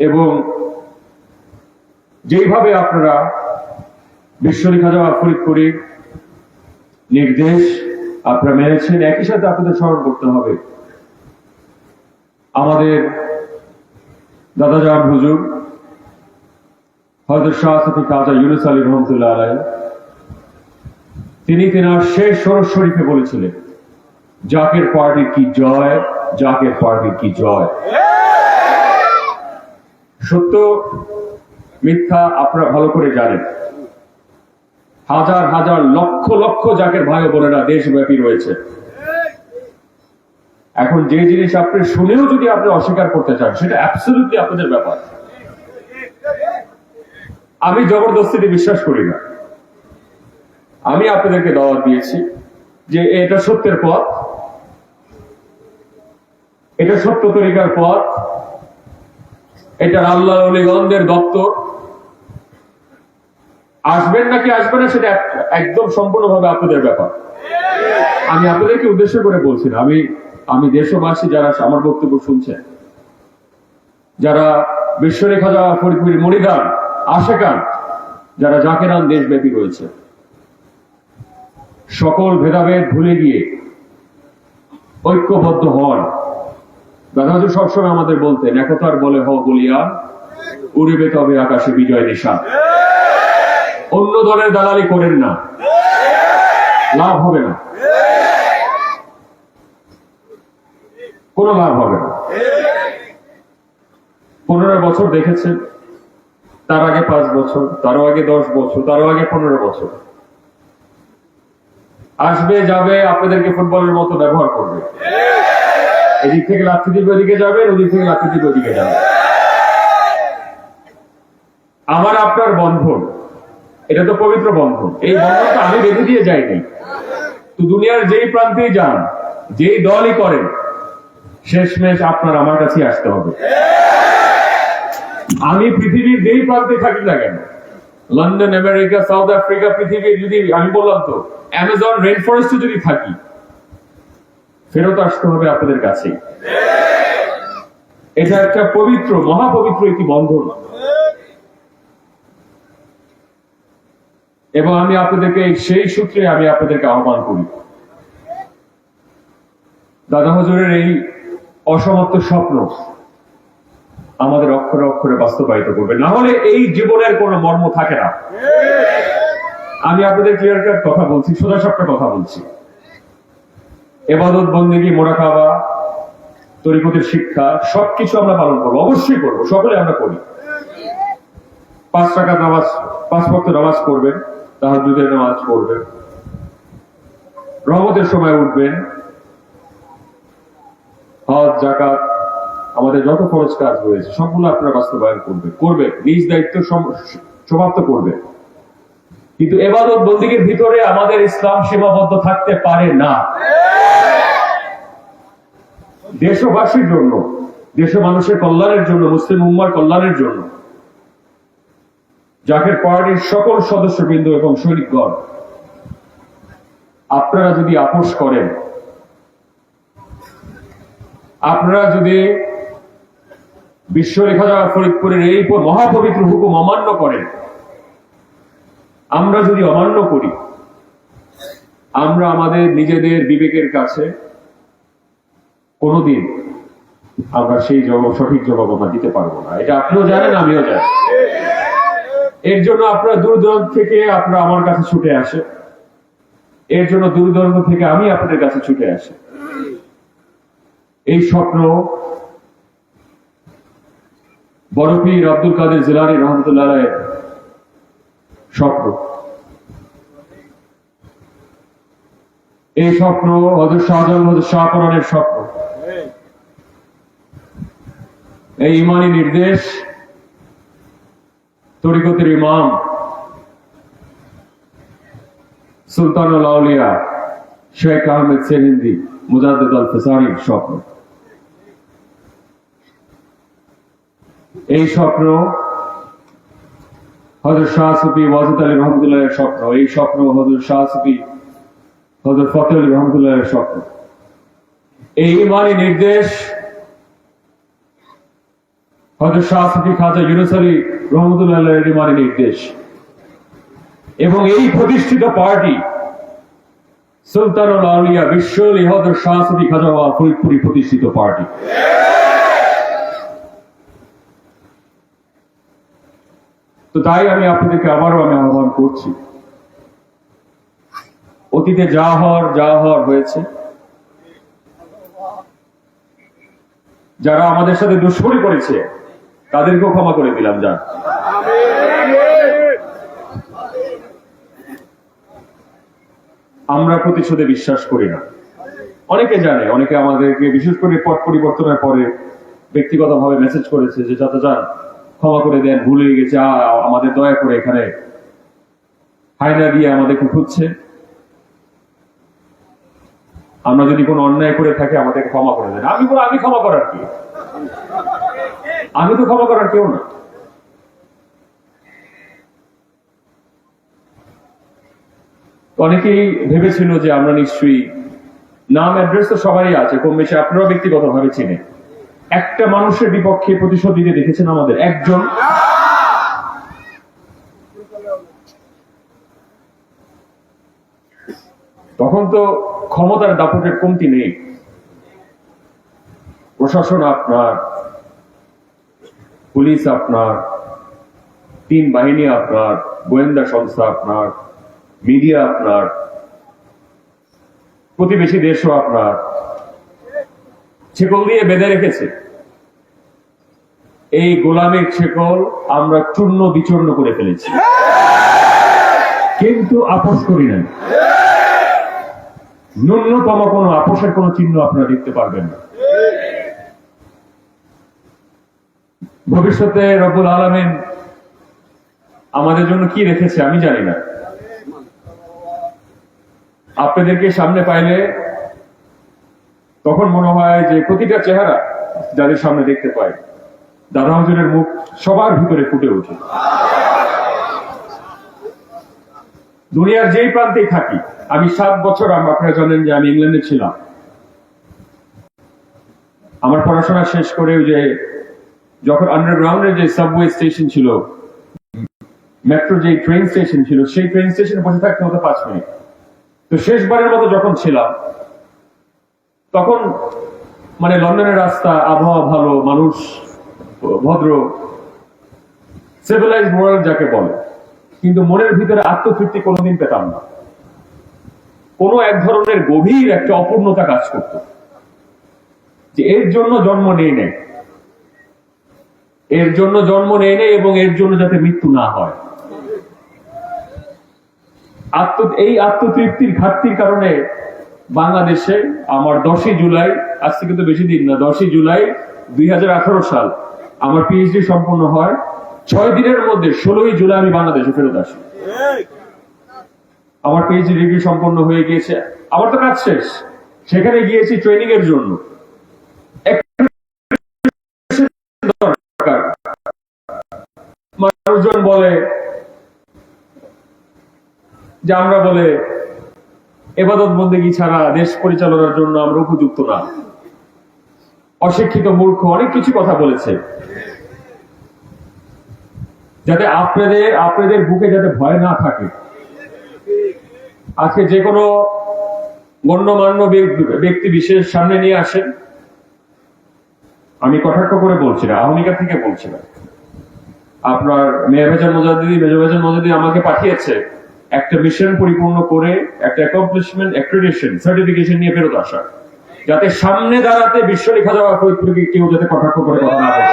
এবং যেইভাবে আপনারা বিশ্বনী খাজা ফরিদপুরীর নির্দেশ আপনারা মেনেছেন, একই সাথে আপনাদের স্মরণ করতে হবে আমাদের দাদাজান হুজুর হযরত শাহ সুফি খাজা ইউনুস আলী রহমতুল্লাহ আলাইহি, তিনি তিনার শেষ সরস শরীফে বলেছিলেন, জাকের পার্টির কি জয়, জাকের পার্টির কি জয়। সত্য মিথ্যা আপনারা ভালো করে জানেন। হাজার হাজার লক্ষ লক্ষ জাকের ভাই বোনেরা দেশব্যাপী রয়েছে। এখন যে জিনিস আপনি শুনেও যদি আপনি অস্বীকার করতে চান, সেটা অ্যাবসলিউটলি আপনাদের ব্যাপার। আমি জবরদস্তিতে বিশ্বাস করি না। আমি আপনাদেরকে দাওয়াত দিয়েছি যে এটা সত্যের পথ, এটা সত্য তরিকার পথ, এটা আল্লাহ ওলিগণদের দপ্তর। আসবেন নাকি আসবেন না সেটা একদম সম্পূর্ণভাবে আপনাদের ব্যাপার। আমি আপনাদেরকে উদ্দেশ্য করে বলছি না, আমি দেশবাসী যারা আমার বক্তব্য শুনছেন, যারা বিশ্বনী খাজা ফরিদপুরী মুরিদান আশেকান, যারা জাকেরান দেশব্যাপী রয়েছে, সকল ভেদাভেদ ভুলে গিয়ে ঐক্যবদ্ধ হন। দাদা হুজুর সবসময় আমাদের বলতেন, একতার বলে হও বলিয়ান, উড়িবে তবে আকাশে বিজয় নিশান। অন্য দলের দালালি করেন না, লাভ হবে না, কোনো লাভ হবে না। 15 বছর দেখেছেন, তার আগে 5 বছর, তারও আগে 10 বছর, তারও আগে 15 বছর। আসবে যাবে, আপনাদেরকে ফুটবলের মতো ব্যবহার করবে। এদিক থেকে লাথি দিবে ওদিকে যাবে, ওদিক থেকে লাথি দিবে ওদিকে যাবে। আমার আপনার বন্ধন, এটা তো পবিত্র বন্ধন। এই বন্ধনটা আমি বেঁধে দিয়ে যাইনি। তো দুনিয়ার যেই প্রান্তেই যান, যেই দলই করেন, শেষমেশ আপনার আমার কাছে আসতে হবে। আমি পৃথিবীর যেই প্রান্তে থাকি না কেন, লন্ডন, আমেরিকা, সাউথ আফ্রিকা, পৃথিবীর যদি আমি বললাম তো অ্যামাজন রেন ফরেস্টে যদি থাকি, ফেরত আসতে হবে আপনাদের কাছে। এটা একটা পবিত্র, মহাপবিত্র একটি বন্ধন। এবং আমি আপনাদেরকে সেই সূত্রে আমি আপনাদেরকে আহ্বান করি, দাদা হুজুরের এই অসমাপ্ত স্বপ্ন আমাদের অক্ষরে অক্ষরে বাস্তবায়িত করবে, না হলে এই জীবনের কোনো মর্ম থাকে না। আমি আপনাদের ক্লিয়ার কাট কথা বলছি, সোজা সাপটা কথা বলছি। ইবাদত, বন্দেগী, মুরাকাবা, তরিকতের শিক্ষা সবকিছু আমরা পালন করবো, অবশ্যই করবো, সকলে আমরা করি। 5 রাকাত নামাজ, 5 ওয়াক্ত নামাজ পড়বেন, তাহাজ্জুদের নামাজ পড়বেন, রহমতের সময় উঠবেন, হজ, যাকাত, আমাদের যত ফরজ কাজ রয়েছে সবগুলো আপনারা বাস্তবায়ন করবেন, নিজ দায়িত্ব সমাপ্ত করবেন। কিন্তু ইবাদত বন্দেগীর ভিতরে আমাদের ইসলাম সীমাবদ্ধ থাকতে পারে না। দেশবাসীর জন্য, দেশের মানুষের কল্যাণের জন্য, মুসলিম উম্মার কল্যাণের জন্য, জাকের পার্টির সকল সদস্যবৃন্দ এবং সৈনিকগণ, আপনারা যদি আপোষ করেন, আপনারা যদি বিশ্বনী খাজা ফরিদপুরের এই মহাপবিত্র হুকুম অমান্য করেন, আমরা যদি অমান্য করি, আমরা আমাদের নিজেদের বিবেকের কাছে কোনোদিন আমরা সেই সঠিক জবাব আমরা দিতে পারবো না। এটা আপনিও জানেন, আমিও জানি। এর জন্য আপনারা দূর দূরান্ত থেকে আপনারা আমার কাছে ছুটে আসে, এর জন্য দূর দূরান্ত থেকে আমি আপনাদের কাছে ছুটে আসি। এই স্বপ্ন বড় পীর আব্দুল কাদের জিলানী রহমতুল্লাহ আলাইহির স্বপ্ন। এই স্বপ্ন হযরত শাহজালাল, হযরত শাহপরানের স্বপ্ন। এই ইমানি নির্দেশ তরিকতের ইমাম সুলতানুল আউলিয়া শেখ আহমেদ সেলিন্দি মুজাদ্দেদ আল ফেসারির স্বপ্ন। এই স্বপ্ন হযরত শাহ সুফি ওয়াজিদ আলী রহমতুল্লাহের স্বপ্ন। এই স্বপ্ন হযরত শাহ সুফি হযরত ফতেহ আলী রহমতুল্লাহের স্বপ্ন। এই ইমানি নির্দেশ হযরত শাহ সুফি খাজা ইউনুস আলী রহমতুল্লাহের ইমানি নির্দেশ। এবং এই প্রতিষ্ঠিত পার্টি সুলতানুল আউলিয়া বিশ্বলি হযরত শাহ সুফি খাজা ফরিদপুরি প্রতিষ্ঠিত পার্টি। তো তাই আমি আপনাদেরকে আবারও আহ্বান করছি, অতীতে যা হওয়ার হয়েছে। যারা আমাদের সাথে দুশ্মনী করেছে তাদেরকেও ক্ষমা করে দিলাম। যান, আমরা প্রতিশোধে বিশ্বাস করি না। অনেকে জানে, অনেকে আমাদেরকে বিশেষ করে পট পরিবর্তনের পরে ব্যক্তিগতভাবে মেসেজ করেছে যে চাচা যান ক্ষমা করে দেন, ভুল হয়ে গেছে, আমাদের দয়া করে এখানে হায়না দিয়ে আমাদেরকে খুঁজছে, আমরা যদি কোনো অন্যায় করে থাকি আমাদেরকে ক্ষমা করে দেন। আমি ক্ষমা করার কি? আমি তো ক্ষমা করার কেউ না। অনেকেই ভেবেছিল যে আমরা নিশ্চয়ই, নাম অ্যাড্রেস তো সবাই আছে কম বেশি, আপনারাও ব্যক্তিগতভাবে চিনেন। একটা মানুষের বিপক্ষে প্রতিশোধ দিতে দেখেছেন আমাদের একজন? তখন তো ক্ষমতার দাপটের কমতি নেই। প্রশাসন আপনার, পুলিশ আপনার, তিন বাহিনী আপনার, গোয়েন্দা সংস্থা আপনার, মিডিয়া আপনার, প্রতিবেশী দেশও আপনার, ছেকল দিয়ে বেঁধে রেখেছে। এই গোলামের ছেকল আমরা চূর্ণ বিচূর্ণ করে ফেলেছি, কিন্তু আপোষ করি নাই। ন্যূনতম কোনো আপোষের কোনো চিহ্ন আপনারা দেখতে পারবেন না। ভবিষ্যতে রব্বুল আলামিন আমাদের জন্য কি রেখেছে আমি জানি না। আপনাদেরকে সামনে পাইলে তখন মনে হয় যে প্রতিটা চেহারা যাদের সামনে দেখতে পাই, দাদা হুজুরের মুখ সবার ভিতরে ফুটে ওঠে। দুনিয়ার যেই প্রান্তেই থাকি, আমি 7 বছর, আপনারা জানেন যে আমি ইংল্যান্ডে ছিলাম। আমার পড়াশোনা শেষ করে যে যখন আন্ডারগ্রাউন্ডের যে সাবওয়ে স্টেশন ছিল, মেট্রো যে ট্রেন স্টেশন ছিল, সেই ট্রেন স্টেশনে বসে থাকতে হতো 5 মিনিট। তো শেষবারের মতো যখন ছিলাম তখন মানে লন্ডনের রাস্তা, আবহাওয়া ভালো, মানুষ ভদ্র, সিভিলাইজড ওয়ার্ল্ড যাকে বলে, কিন্তু মনের ভিতরে আত্মতৃপ্তি কোনোদিন পেতাম না। কোনো এক ধরনের গভীর একটা অপূর্ণতা কাজ করত, যে এর জন্য জন্ম নেই নেই, এর জন্য জন্ম নেই নেই, এবং এর জন্য যাতে মৃত্যু না হয়। এই আত্মতৃপ্তির ঘাটতির কারণে বাংলাদেশে আমার 10ই জুলাই, আজ থেকে তো বেশি দিন না, 10ই জুলাই 2018 সাল আমার পিএইচডি সম্পন্ন হয়। 6 দিনের মধ্যে 16ই জুলাই আমি বাংলাদেশে ফেরত আসি। আমার পিএইচডি ডিগ্রি সম্পন্ন হয়ে গিয়েছে, আমার তো কাজ শেষ। সেখানে গিয়েছি ট্রেনিং এর জন্য। মানুষজন বলে যে আমরা বলে ইবাদত বন্দেগী ছাড়া দেশ পরিচালনার জন্য আমরা উপযুক্ত না, অশিক্ষিত, মূর্খ, অনেক কিছু কথা বলেছে, যাতে আপনাদের বুকে যাতে ভয় না থাকে। আজকে যে কোনো গণ্যমান্য ব্যক্তি বিশেষ সামনে নিয়ে আসেন, আমি কটাক্ষ করে বলছি না, আহমিকা থেকে বলছি না। আপনার মেজর ভাইজান মোজাদ্দিদি আমাকে পাঠিয়েছে একটা মিশন পরিপূর্ণ করে একটা অ্যাকমপ্লিশমেন্ট অ্যাক্রিডিটেশন সার্টিফিকেশন নিয়ে ফেরত আসা, যাতে সামনে দাঁড়াতে বিশ্বলি খাজা ফরিদপুরকে কেউ যাতে কটাক্ষ করে কথা না বলে।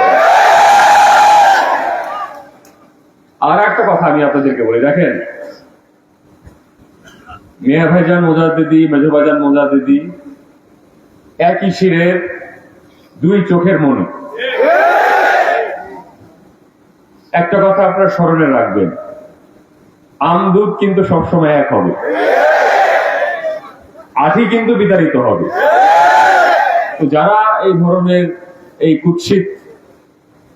আর একটা কথা আমি আপনাদেরকে বলি, দেখেন, মিয়া ভাইজান মোজাদ্দিদি, মেজর ভাইজান মোজাদ্দিদি একই শিরের, দুই চোখের মনি। একটা কথা আপনারা স্মরণে রাখবেন, আমদূত কিন্তু সবসময় এক হবে, আঠি কিন্তু বিতাড়িত হবে। তো যারা এই ধরনের এই কুৎসিত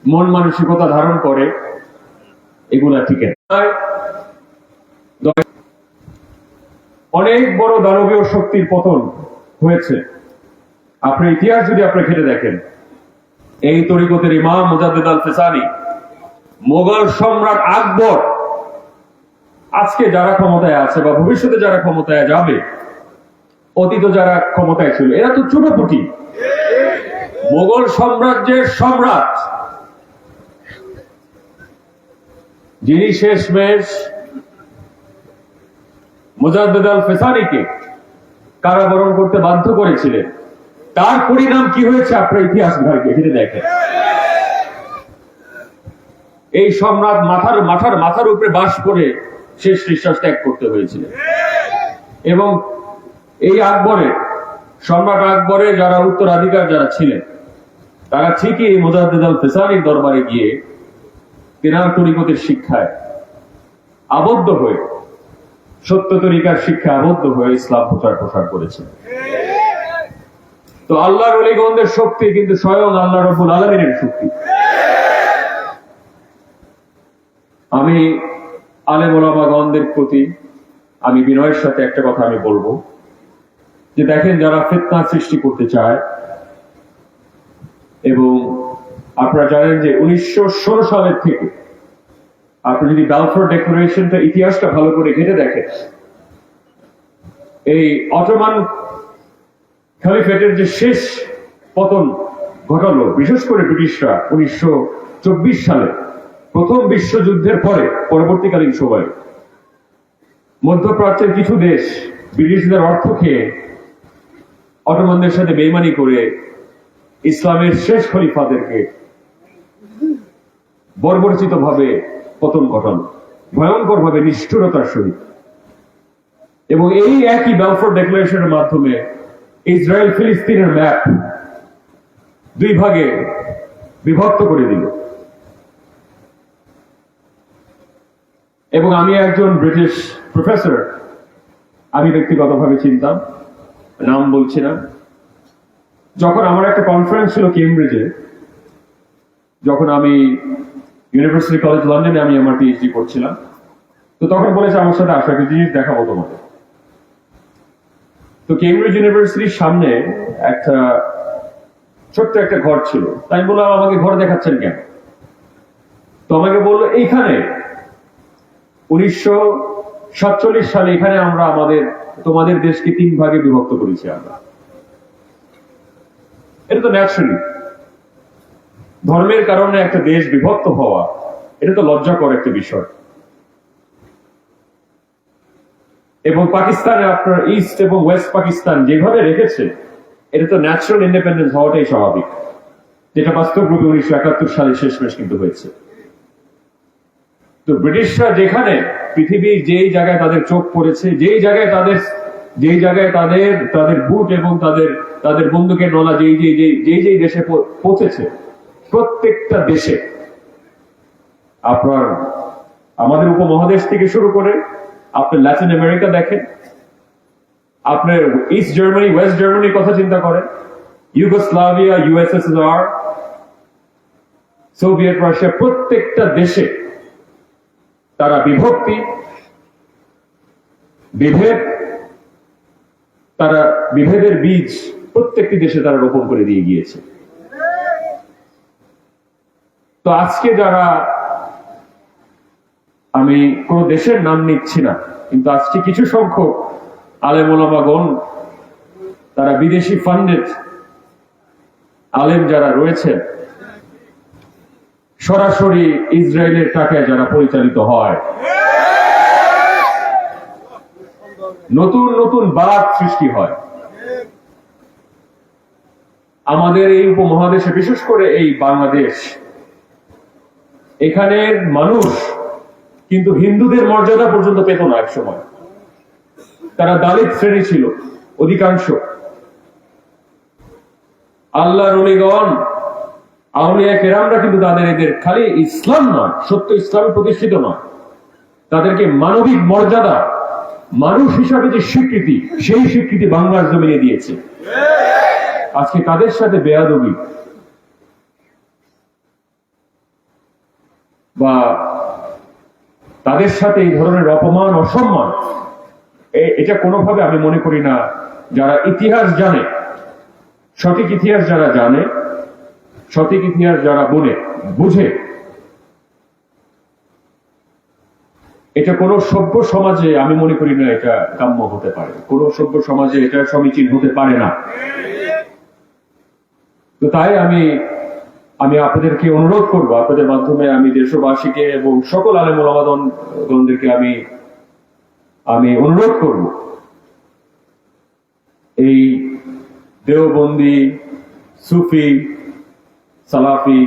মন মানসিকতা ধারণ করে, এগুলা ঠিক নয়। অনেক বড় দানবীয় শক্তির পতন হয়েছে। আপনার ইতিহাস যদি আপনি ঘেটে দেখেন, এই তরিকতের ইমাম মুজাদ্দিদ আল ফিসানি, মোগল সম্রাট আকবর, আজকে যারা ক্ষমতায় আছে বা ভবিষ্যতে যারা ক্ষমতায় যাবে, অতীত যারা ক্ষমতায় ছিল, এরা তো চুনোপুটি। মোগল সাম্রাজ্যের সম্রাট যিনি শেষমেশ মুজাদ্দিদ আল ফিসানিকে কারাবরণ করতে বাধ্য করেছিলেন, তার পরিণাম কি হয়েছে আপনার ইতিহাস ঘেটে দেখেন। এই সম্রাট মাথার উপরে বাস করে শেষ নিঃশ্বাস ত্যাগ করতে হয়েছিল। এবং এই সম্রাট আকবরের যারা উত্তরাধিকার যারা ছিলেন, তারা ঠিকই এই মুজাদ্দিদ আল ফিসানির দরবারে গিয়ে তিনার তরিকতের শিক্ষায় আবদ্ধ হয়ে, সত্য তরিকার শিক্ষা আবদ্ধ হয়ে ইসলাম প্রসার করেছে। তো আল্লাহর ওলিগণদের শক্তি কিন্তু স্বয়ং আল্লাহ রাব্বুল আলামিনের শক্তি। আমি আলেম ওলামাগণদের প্রতি আমি বিনয়ের সাথে একটা কথা আমি বলবো, যে দেখেন, যারা ফিতনা সৃষ্টি করতে চায়, এবং আপনারা জানেন যে 1916 সালের থেকে আপনি যদি বালফোর ডেক্লারেশনটা ইতিহাসটা ভালো করে ঘেটে দেখেন, এই অটোমান খলিফেটের যে শেষ পতন ঘটালো, বিশেষ করে ব্রিটিশরা 1924 সালে প্রথম বিশ্বযুদ্ধের পরবর্তীকালীন সময়ে মধ্যপ্রাচ্যের কিছু দেশ ব্রিটিশদের অর্থ খেয়ে অটোমানদের সাথে বেইমানি করে ইসলামের শেষ খলিফাদেরকে বর্বরচিত ভাবে পতন ঘটানো, ভয়ঙ্কর ভাবে নিষ্ঠুরতার সহিত। এবং এই একই বালফোর ডেক্লারেশনের মাধ্যমে ইসরায়েল ফিলিস্তিনের ম্যাপ দুই ভাগে বিভক্ত করে দিল। এবং আমি একজন ব্রিটিশ প্রফেসর, আমি ব্যক্তিগতভাবে চিনতাম, নাম বলছি না, যখন আমার একটা কনফারেন্স ছিল কেমব্রিজে, যখন আমি ইউনিভার্সিটি কলেজ লন্ডনে আমি আমার পিএইচডি করছিলাম, তো তখন বলেছে আমার সাথে আসা, একটা জিনিস দেখাবো তোমাদের। তো কেমব্রিজ ইউনিভার্সিটির সামনে একটা ছোট্ট একটা ঘর ছিল। তাই বললাম, আমাকে ঘর দেখাচ্ছেন কেন? তো আমাকে বললো, এইখানে 1947 সালে এখানে আমরা তোমাদের দেশকে 3 ভাগে বিভক্ত করেছি আমরা। এটা তো ন্যাচারালি, ধর্মের কারণে একটা দেশ বিভক্ত হওয়া, এটা তো লজ্জাকর একটা বিষয়। এবং পাকিস্তানে আপনার ইস্ট এবং ওয়েস্ট পাকিস্তান যেভাবে রেখেছে, এটা তো ন্যাচারাল ইন্ডিপেন্ডেন্স হওয়াটাই স্বাভাবিক, যেটা বাস্তব রূপে 1971 সালে শেষমেশ কিন্তু হয়েছে। তো ব্রিটিশরা যেখানে পৃথিবীর যেই জায়গায় তাদের চোখ পড়েছে, যেই জায়গায় তাদের বুট এবং তাদের বন্দুকের নলা যেই দেশে পৌঁছেছে, প্রত্যেকটা দেশে আপনার আমাদের উপমহাদেশ থেকে শুরু করে আপনি ল্যাটিন আমেরিকা দেখেন, আপনার ইস্ট জার্মানি, ওয়েস্ট জার্মানির কথা চিন্তা করেন, ইউগোস্লাভিয়া, ইউএসএসআর, সোভিয়েত রাশিয়া, প্রত্যেকটা দেশে তারা বিভেদের বীজ প্রত্যেকটি দেশে তারা রোপণ করে দিয়ে গিয়েছে। তো আজকে যারা, আমি কোন দেশের নাম নিচ্ছি না, কিন্তু আজকে কিছু সংখ্যক আলেম ওলামাগণ, তারা বিদেশি ফান্ডেড আলেম যারা রয়েছেন, সরাসরি ইসরায়েলের টাকায় যারা পরিচালিত হয়, নতুন নতুন বাদ সৃষ্টি হয় আমাদের এই উপমহাদেশে, বিশেষ করে এই বাংলাদেশ। এখানের মানুষ কিন্তু হিন্দুদের মর্যাদা পর্যন্ত পেত না এক সময়, তারা দালিত শ্রেণী ছিল অধিকাংশ। আল্লাহর ওলিগণ আউলিয়া কেরামরা কিন্তু তাদের এদের খালি ইসলাম নয়, সত্য ইসলামে প্রতিষ্ঠিত নয়, তাদেরকে মানবিক মর্যাদা, মানুষ হিসাবে যে স্বীকৃতি, সেই স্বীকৃতি বাংলার জমিনে দিয়েছে। আজকে তাদের সাথে বেয়াদবি বা তাদের সাথে এই ধরনের অপমান, অসম্মান, এটা কোনোভাবে আমি মনে করি না যারা ইতিহাস জানে, সঠিক ইতিহাস যারা জানে, সঠিক ইতিহাস যারা বুঝে, এটা কোন সভ্য সমাজে আমি মনে করি না এটা কাম্য হতে পারে, কোন সভ্য সমাজে এটা সমীচীন হতে পারে না। তো তাই আমি আপনাদেরকে অনুরোধ করব, আপনাদের মাধ্যমে আমি দেশবাসীকে এবং সকল আলেম ওলামাগণদেরকে আমি অনুরোধ করব, এই দেওবন্দি, সুফি, সালাফি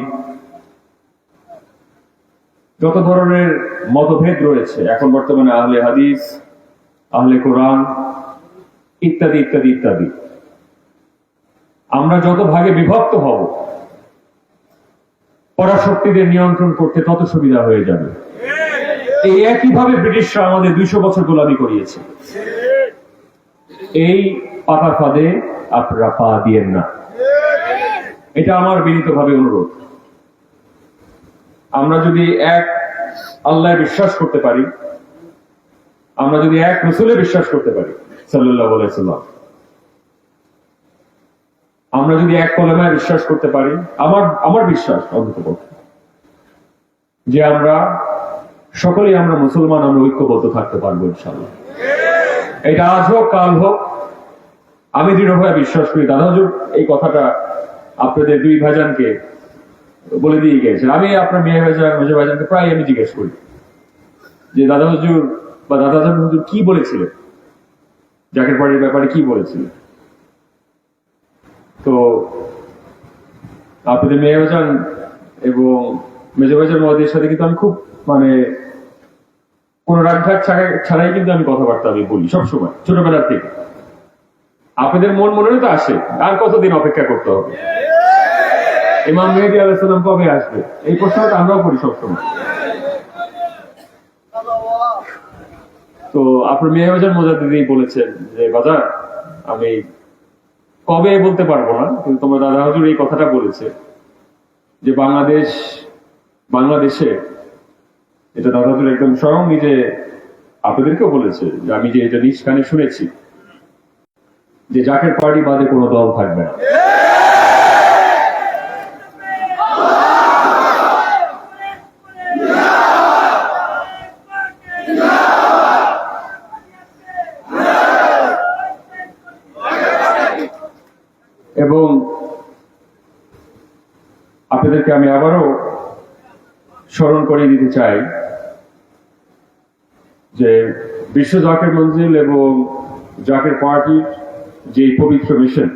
যত ধরনের মতভেদ রয়েছে এখন বর্তমানে, আহলে হাদিস, আহলে কোরআন ইত্যাদি ইত্যাদি ইত্যাদি, আমরা যত ভাগে বিভক্ত হব, পরাশক্তিদের নিয়ন্ত্রণ করতে তত সুবিধা হয়ে যাবে। এই একইভাবে ব্রিটিশরা আমাদের 200 বছর গোলামি করিয়েছে। এই পাতা ফাঁদে আপনারা পা দিয়েন না, এটা আমার বিনীতভাবে অনুরোধ। আমরা যদি এক আল্লাহ বিশ্বাস করতে পারি, আমরা যদি এক রাসূলে বিশ্বাস করতে পারি সাল্লাল্লাহু আলাইহি ওয়াসাল্লাম, আমরা যদি এক কলেমায় বিশ্বাস করতে পারি, আমার বিশ্বাস অন্ততপক্ষে যে আমরা সকলেই আমরা মুসলমান, আমরা ঐক্যবদ্ধ থাকতে পারবো ইনশাআল্লাহ। এটা আজ হোক কাল হোক, আমি দৃঢ়ভাবে বিশ্বাস করি। দাদা হুজুর এই কথাটা আপনাদের দুই ভাইজানকে বলে দিয়ে গিয়েছেন। আমি আপনার মেয়ে ভাইজান, মেজো ভাইজানকে প্রায় আমি জিজ্ঞেস করি যে দাদা হুজুর বা দাদা হুজুর কি বলেছিলেন, জাকের পার্টির ব্যাপারে কি বলেছিলেন। তো আপনাদের মেয়ে ভাইজান এবং মেজো ভাইজান মহাদের সাথে কিন্তু আমি খুব কোন রাগঢাক ছাড়াই কিন্তু আমি কথাবার্তা বলি সবসময়, ছোটবেলার থেকে। আপনাদের মনে তো আসে আর কতদিন অপেক্ষা করতে হবে, ইমাম মেহেদী আলাইহিস সালাম কবে আসবে, এই প্রশ্নটা আমরাও করি সবসময়। তো আপনার মেয়ে ভাইজান মোজাদ্দিদি বলেছেন যে বাজার আমি কবে বলতে পারবো না, কিন্তু তোমার দাদা হুজুর এই কথাটা বলেছে যে বাংলাদেশে, এটা দাদা হুজুর একদম স্বয়ং নিজে আপনাদেরকেও বলেছে যে আমি যে এটা নিজ কানে শুনেছি যে জাকের পার্টি বাদে কোনো দল থাকবে না। এবং আপনাদেরকে আমি আবারও স্মরণ করিয়ে দিতে চাই যে বিশ্ব জাকের মঞ্জিল এবং জাকের পার্টির যে পবিত্র মিশন,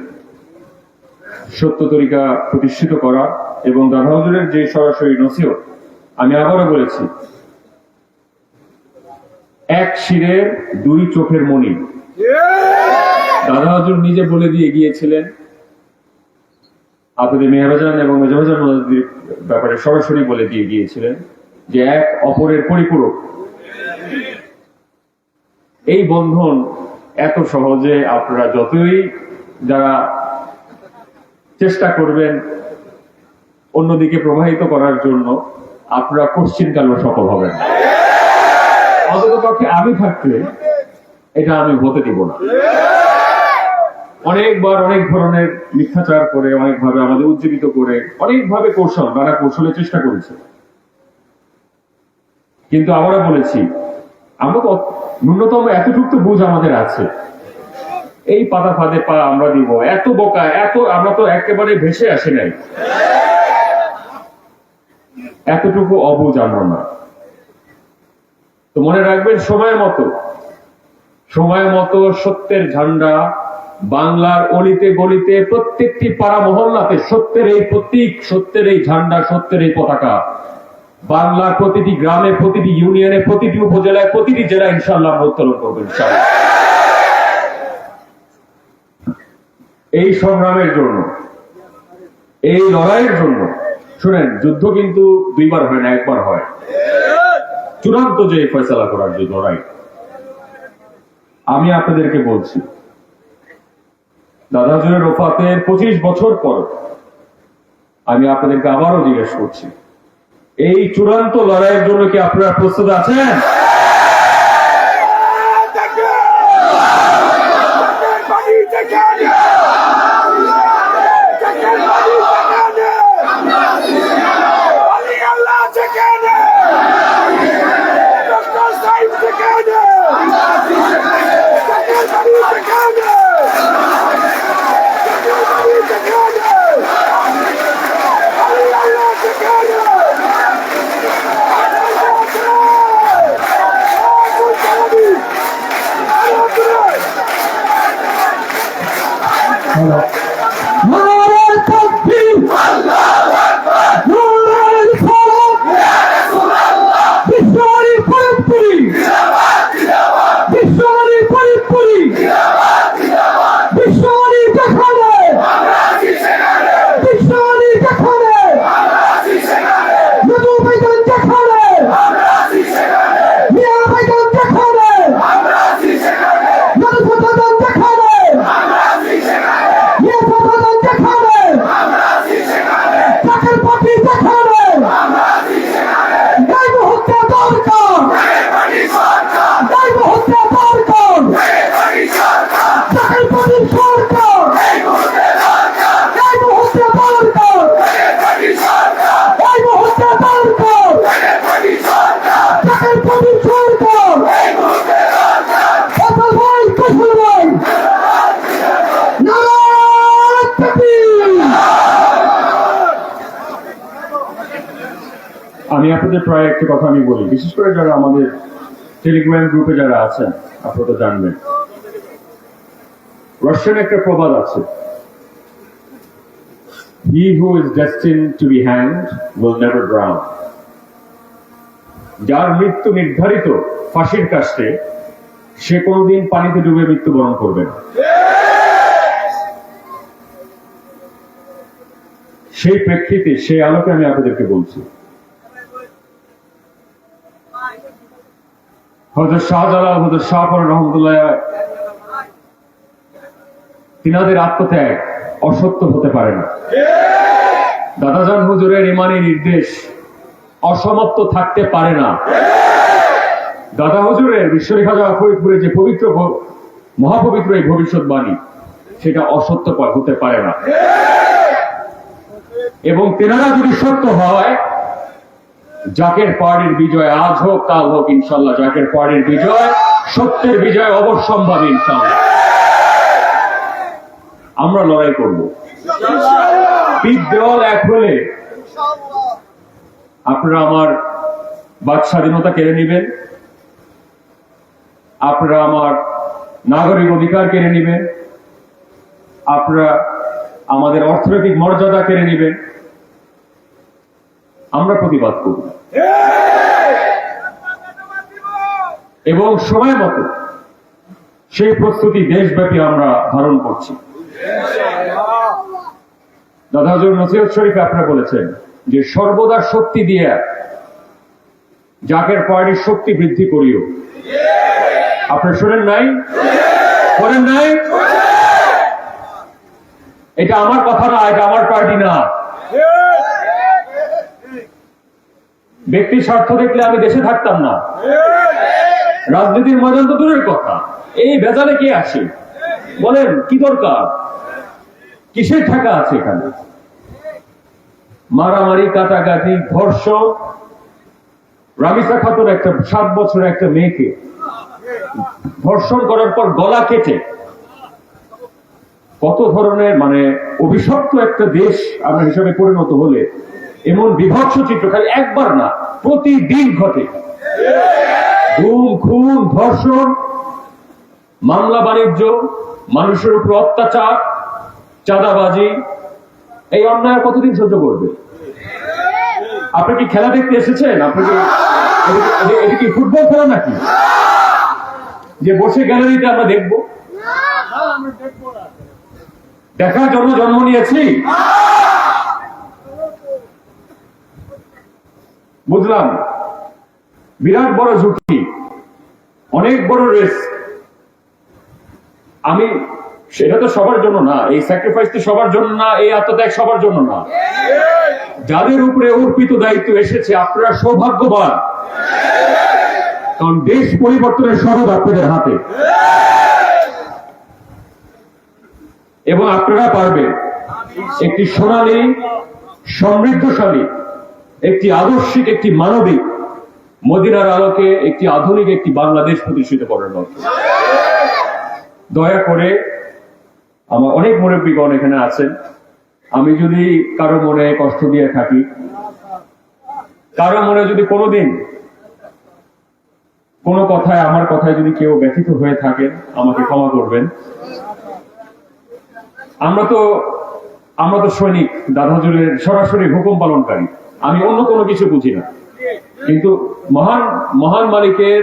সত্য তরিকা প্রতিষ্ঠিত করা এবং দাদা হুজুরের যে সরাসরি নসিহত, আমি আবারও বলেছি এক শিরের দুই চোখের মণি। দাদা হুজুর নিজে বলে দিয়ে গিয়েছিলেন, আপনাদের মেহরাজান এবং মেজবাজান ব্যাপারে সরাসরি বলে দিয়ে গিয়েছিলেন যে এক অপরের পরিপূরক। এই বন্ধন এত সহজে আপনারা যতই যারা চেষ্টা করবেন অন্যদিকে প্রবাহিত করার জন্য, আপনারা কোশ্চিনকালেও সফল হবেন না। অন্ততপক্ষে আমি থাকলে এটা আমি হতে দিব না। অনেকবার অনেক ধরনের মিথ্যাচার করে, অনেকভাবে আমাদের উজ্জীবিত করে, অনেকভাবে নানা কৌশলে চেষ্টা করেছে, কিন্তু আমরা বলেছি আমরা তো ন্যূনতম এতটুকু তো বুঝ আমাদের আছে, এই পাতা ফাঁদে পা আমরা দিব। এত বোকা, আমরা তো একেবারে ভেসে আসি নাই, এতটুকু অবুঝ আমরা না। তো মনে রাখবেন, সময় মতো সত্যের ঝান্ডা বাংলার অলিতে গলিতে, প্রত্যেকটি পাড়া মহল্লাতে সত্যের এই প্রতীক, সত্যের এই ঝান্ডা, সত্যের এই পতাকা বাংলার প্রতিটি গ্রামে, প্রতিটি ইউনিয়নে, প্রতিটি উপজেলায়, প্রতিটি জেলায় ইনশাআল্লাহ আমরা উত্তোলন করবো ইনশাআল্লাহ। এই সংগ্রামের জন্য, এই লড়াইয়ের জন্য শুনেন, যুদ্ধ কিন্তু দুইবার হয় না, একবার হয়। চূড়ান্ত যে ফয়সালা করার যে লড়াই, আমি আপনাদেরকে বলছি, দাদা হুজুরের ওফাতের 25 বছর পর আমি আপনাদেরকে আবারও জিজ্ঞেস করছি, এই চূড়ান্ত লড়াইয়ের জন্য কি আপনারা প্রস্তুত আছেন? নারায়ে তাকবীর, নারায়ে রিসালাত, বিশ্বরী ফরিদপুরি, বিশ্বরী ফরিদপুরি, বিশ্বরী দেখানে, বিশ্বরী দেখানে, নদু ভাইজান দেখানে, মিয়া ভাইজান দেখানে, নদু ভাইজান দেখানে, মিয়া ভাইজান দেখানে, জাকের পার্টি দেখানে, গাইব হত্যা দরকার, গাইব হত্যা দরকার, জাকের পার্টির সরকার, গাইব হত্যা দরকার, গাইব হত্যা দরকার, জাকের পার্টির সরকার, ফসল ভাই, ফসল ভাই, নারায়ে তাকবীর। আমি আপনাদের প্রায় একটা কথা আমি বলি, বিশেষ করে যারা আমাদের টেলিগ্রাম গ্রুপে যারা আছেন, আপনারা তো জানবেন, রাশিয়ান একটা প্রবাদ আছে, he who is destined to be hanged will never drown. যার মৃত্যু নির্ধারিত ফাঁসির কাস্টে, সে কোনোদিন পানিতে ডুবে মৃত্যুবরণ করবে না। সেই প্রেক্ষিতে, সেই আলোকে আমি আপনাদেরকে বলছি, হযরত শাহজালাল, হযরত শাহপর রহমতুল্লাহ, তিনাদের আত্মত্যাগ অসত্য হতে পারে না। দাদাজান হুজুরের ইমানি নির্দেশ অসমাপ্ত থাকতে পারে না। দাদা হুজুরের বিশ্বরী খাজা ফরিদপুরের যে পবিত্র মহাপবিত্র এই ভবিষ্যৎবাণী, সেটা অসত্য হতে পারে না। এবং তেনারা যদি সত্য হয়, জাকের পাহাড়ের বিজয় আজ হোক কাল হোক, ইনশাল্লাহ জাকের পাহাড়ের বিজয়, সত্যের বিজয় অবশ্যম্ভাবী ইনশাল্লাহ। আমরা লড়াই করব, পিঠ দেওয়াল এক হলে আপনারা আমার বাক স্বাধীনতা কেড়ে নেবেন, আপনারা আমার নাগরিক অধিকার কেড়ে নেবেন, আপনারা আমাদের অর্থনৈতিক মর্যাদা কেড়ে নেবেন। আমরা প্রতিবাদ করব এবং সময় মতো সেই প্রস্তুতি দেশব্যাপী আমরা ধারণ করছি। দাদা হুজুর নসিহত শরীফে আপনারা বলেছেন যে সর্বদা শক্তি দিয়ে জাকের পার্টির শক্তি বৃদ্ধি করিও। আপনারা শোনেন নাই? করেন নাই? এটা আমার কথা না, এটা আমার পার্টি না। ব্যক্তি স্বার্থ দেখলে আমি দেশে থাকতাম না। রাজনীতির ময়দান তো দূরের কথা, এই ভেজালে কে আসে বলেন? কি দরকার? কিসের টাকা আছে এখানে? মারামারি, কাটাকাটি, ধর্ষণ। রামিসা খাতুন একটা 7 বছরের একটা মেয়েকে ধর্ষণ করার পর গলা কেটে, কত ধরনের অভিশপ্ত একটা দেশ আমরা হিসাবে পরিণত হলে এমন বিভৎস চিত্র খালি একবার না, প্রতিদিন ঘটে। গুম, খুন, ধর্ষণ, মামলা বাণিজ্য, মানুষের উপর অত্যাচার, চাঁদাবাজি। এই অন্যায় কতদিন সহ্য করবে? আপনি কি খেলা দেখতে এসেছেন? আপনাকে এটা কি ফুটবল খেলা নাকি যে বসে গ্যালারিতে আমরা দেখব? দেখার জন্য জন্ম নিয়েছি। বুঝলাম বিরাট বড় ঝুঁকি, অনেক বড় রিস্ক। আমি সেটা তো সবার জন্য না, এই স্যাক্রিফাইস তো সবার জন্য না, এই আত্মত্যাগ সবার জন্য না। যাদের উপরে অর্পিত দায়িত্ব এসেছে আপনারা সৌভাগ্যবান, কারণ দেশ পরিবর্তনের সনদ আপনাদের হাতে, এবং আপনারা পারবেন একটি সোনালী, সমৃদ্ধশালী, একটি আদর্শিক, একটি মানবিক, মদিনার আলোকে একটি আধুনিক একটি বাংলাদেশ প্রতিষ্ঠিত করার লক্ষ্যে। দয়া করে, আমার অনেক মুরব্বীগণ এখানে আছেন, আমি যদি কারো মনে কষ্ট দিয়ে থাকি, কারো মনে যদি কোনোদিন কোনো কথায়, আমার কথায় যদি কেউ ব্যথিত হয়ে থাকেন, আমাকে ক্ষমা করবেন। আমরা তো সৈনিক, দাদা হুজুরের সরাসরি হুকুম পালনকারী, আমি অন্য কোনো কিছু বুঝি না। কিন্তু মহান মহান মালিকের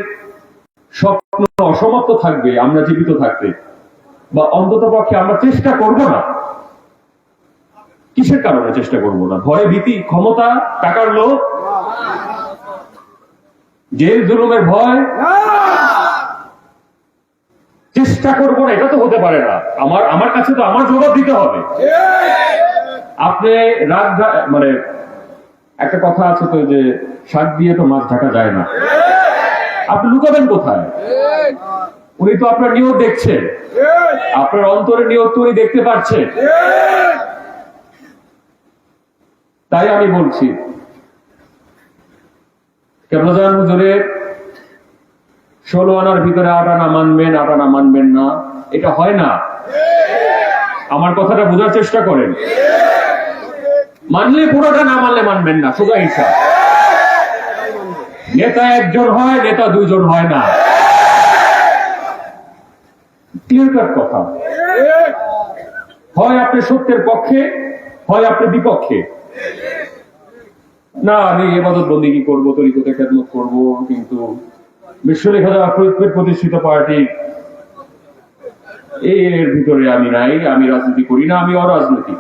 স্বপ্ন অসমাপ্ত থাকবে আমরা জীবিত থাকতে, বা অন্তত পক্ষে আমরা চেষ্টা করব না। কিসের কারণে চেষ্টা করব না? ভয়, ভীতি, ক্ষমতা, টাকার লোভ, জেল জুলুমের ভয়? চেষ্টা করব না, এটা তো হতে পারে না। আমার কাছে তো আমার জবাব দিতে হবে। আপনি মানে একটা কথা আছে তো, যে শাক দিয়ে তো মাছ ঢাকা যায় না। আপনি লুকাবেন কোথায়? উনি তো আপনার নিয়ত দেখছেন, আপনার অন্তরের নিয়ত তো উনি দেখতে পাচ্ছেন। তাই আমি বলছি, কেবলাজান হুজুরের 16 আনার ভিতরে 8 আনা মানবেন, 8 আনা মানবেন না, এটা হয় না। আমার কথাটা বোঝার চেষ্টা করেন। মানলে পুরোটা, না মানলে মানবেন না, সোজা হিসাব। নেতা একজন হয়, নেতা দুইজন হয় না। ক্লিয়ার কাট কথা। হয় আপনি সত্যের পক্ষে, হয় আপনি বিপক্ষে। না, আমি ইবাদত বন্দেগী করবো, তরিকতে খেদমত করবো, কিন্তু বিশ্বলেখা ফরিদপুর প্রতিষ্ঠিত পার্টি এর ভিতরে আমি নাই, আমি রাজনীতি করি না, আমি অরাজনৈতিক।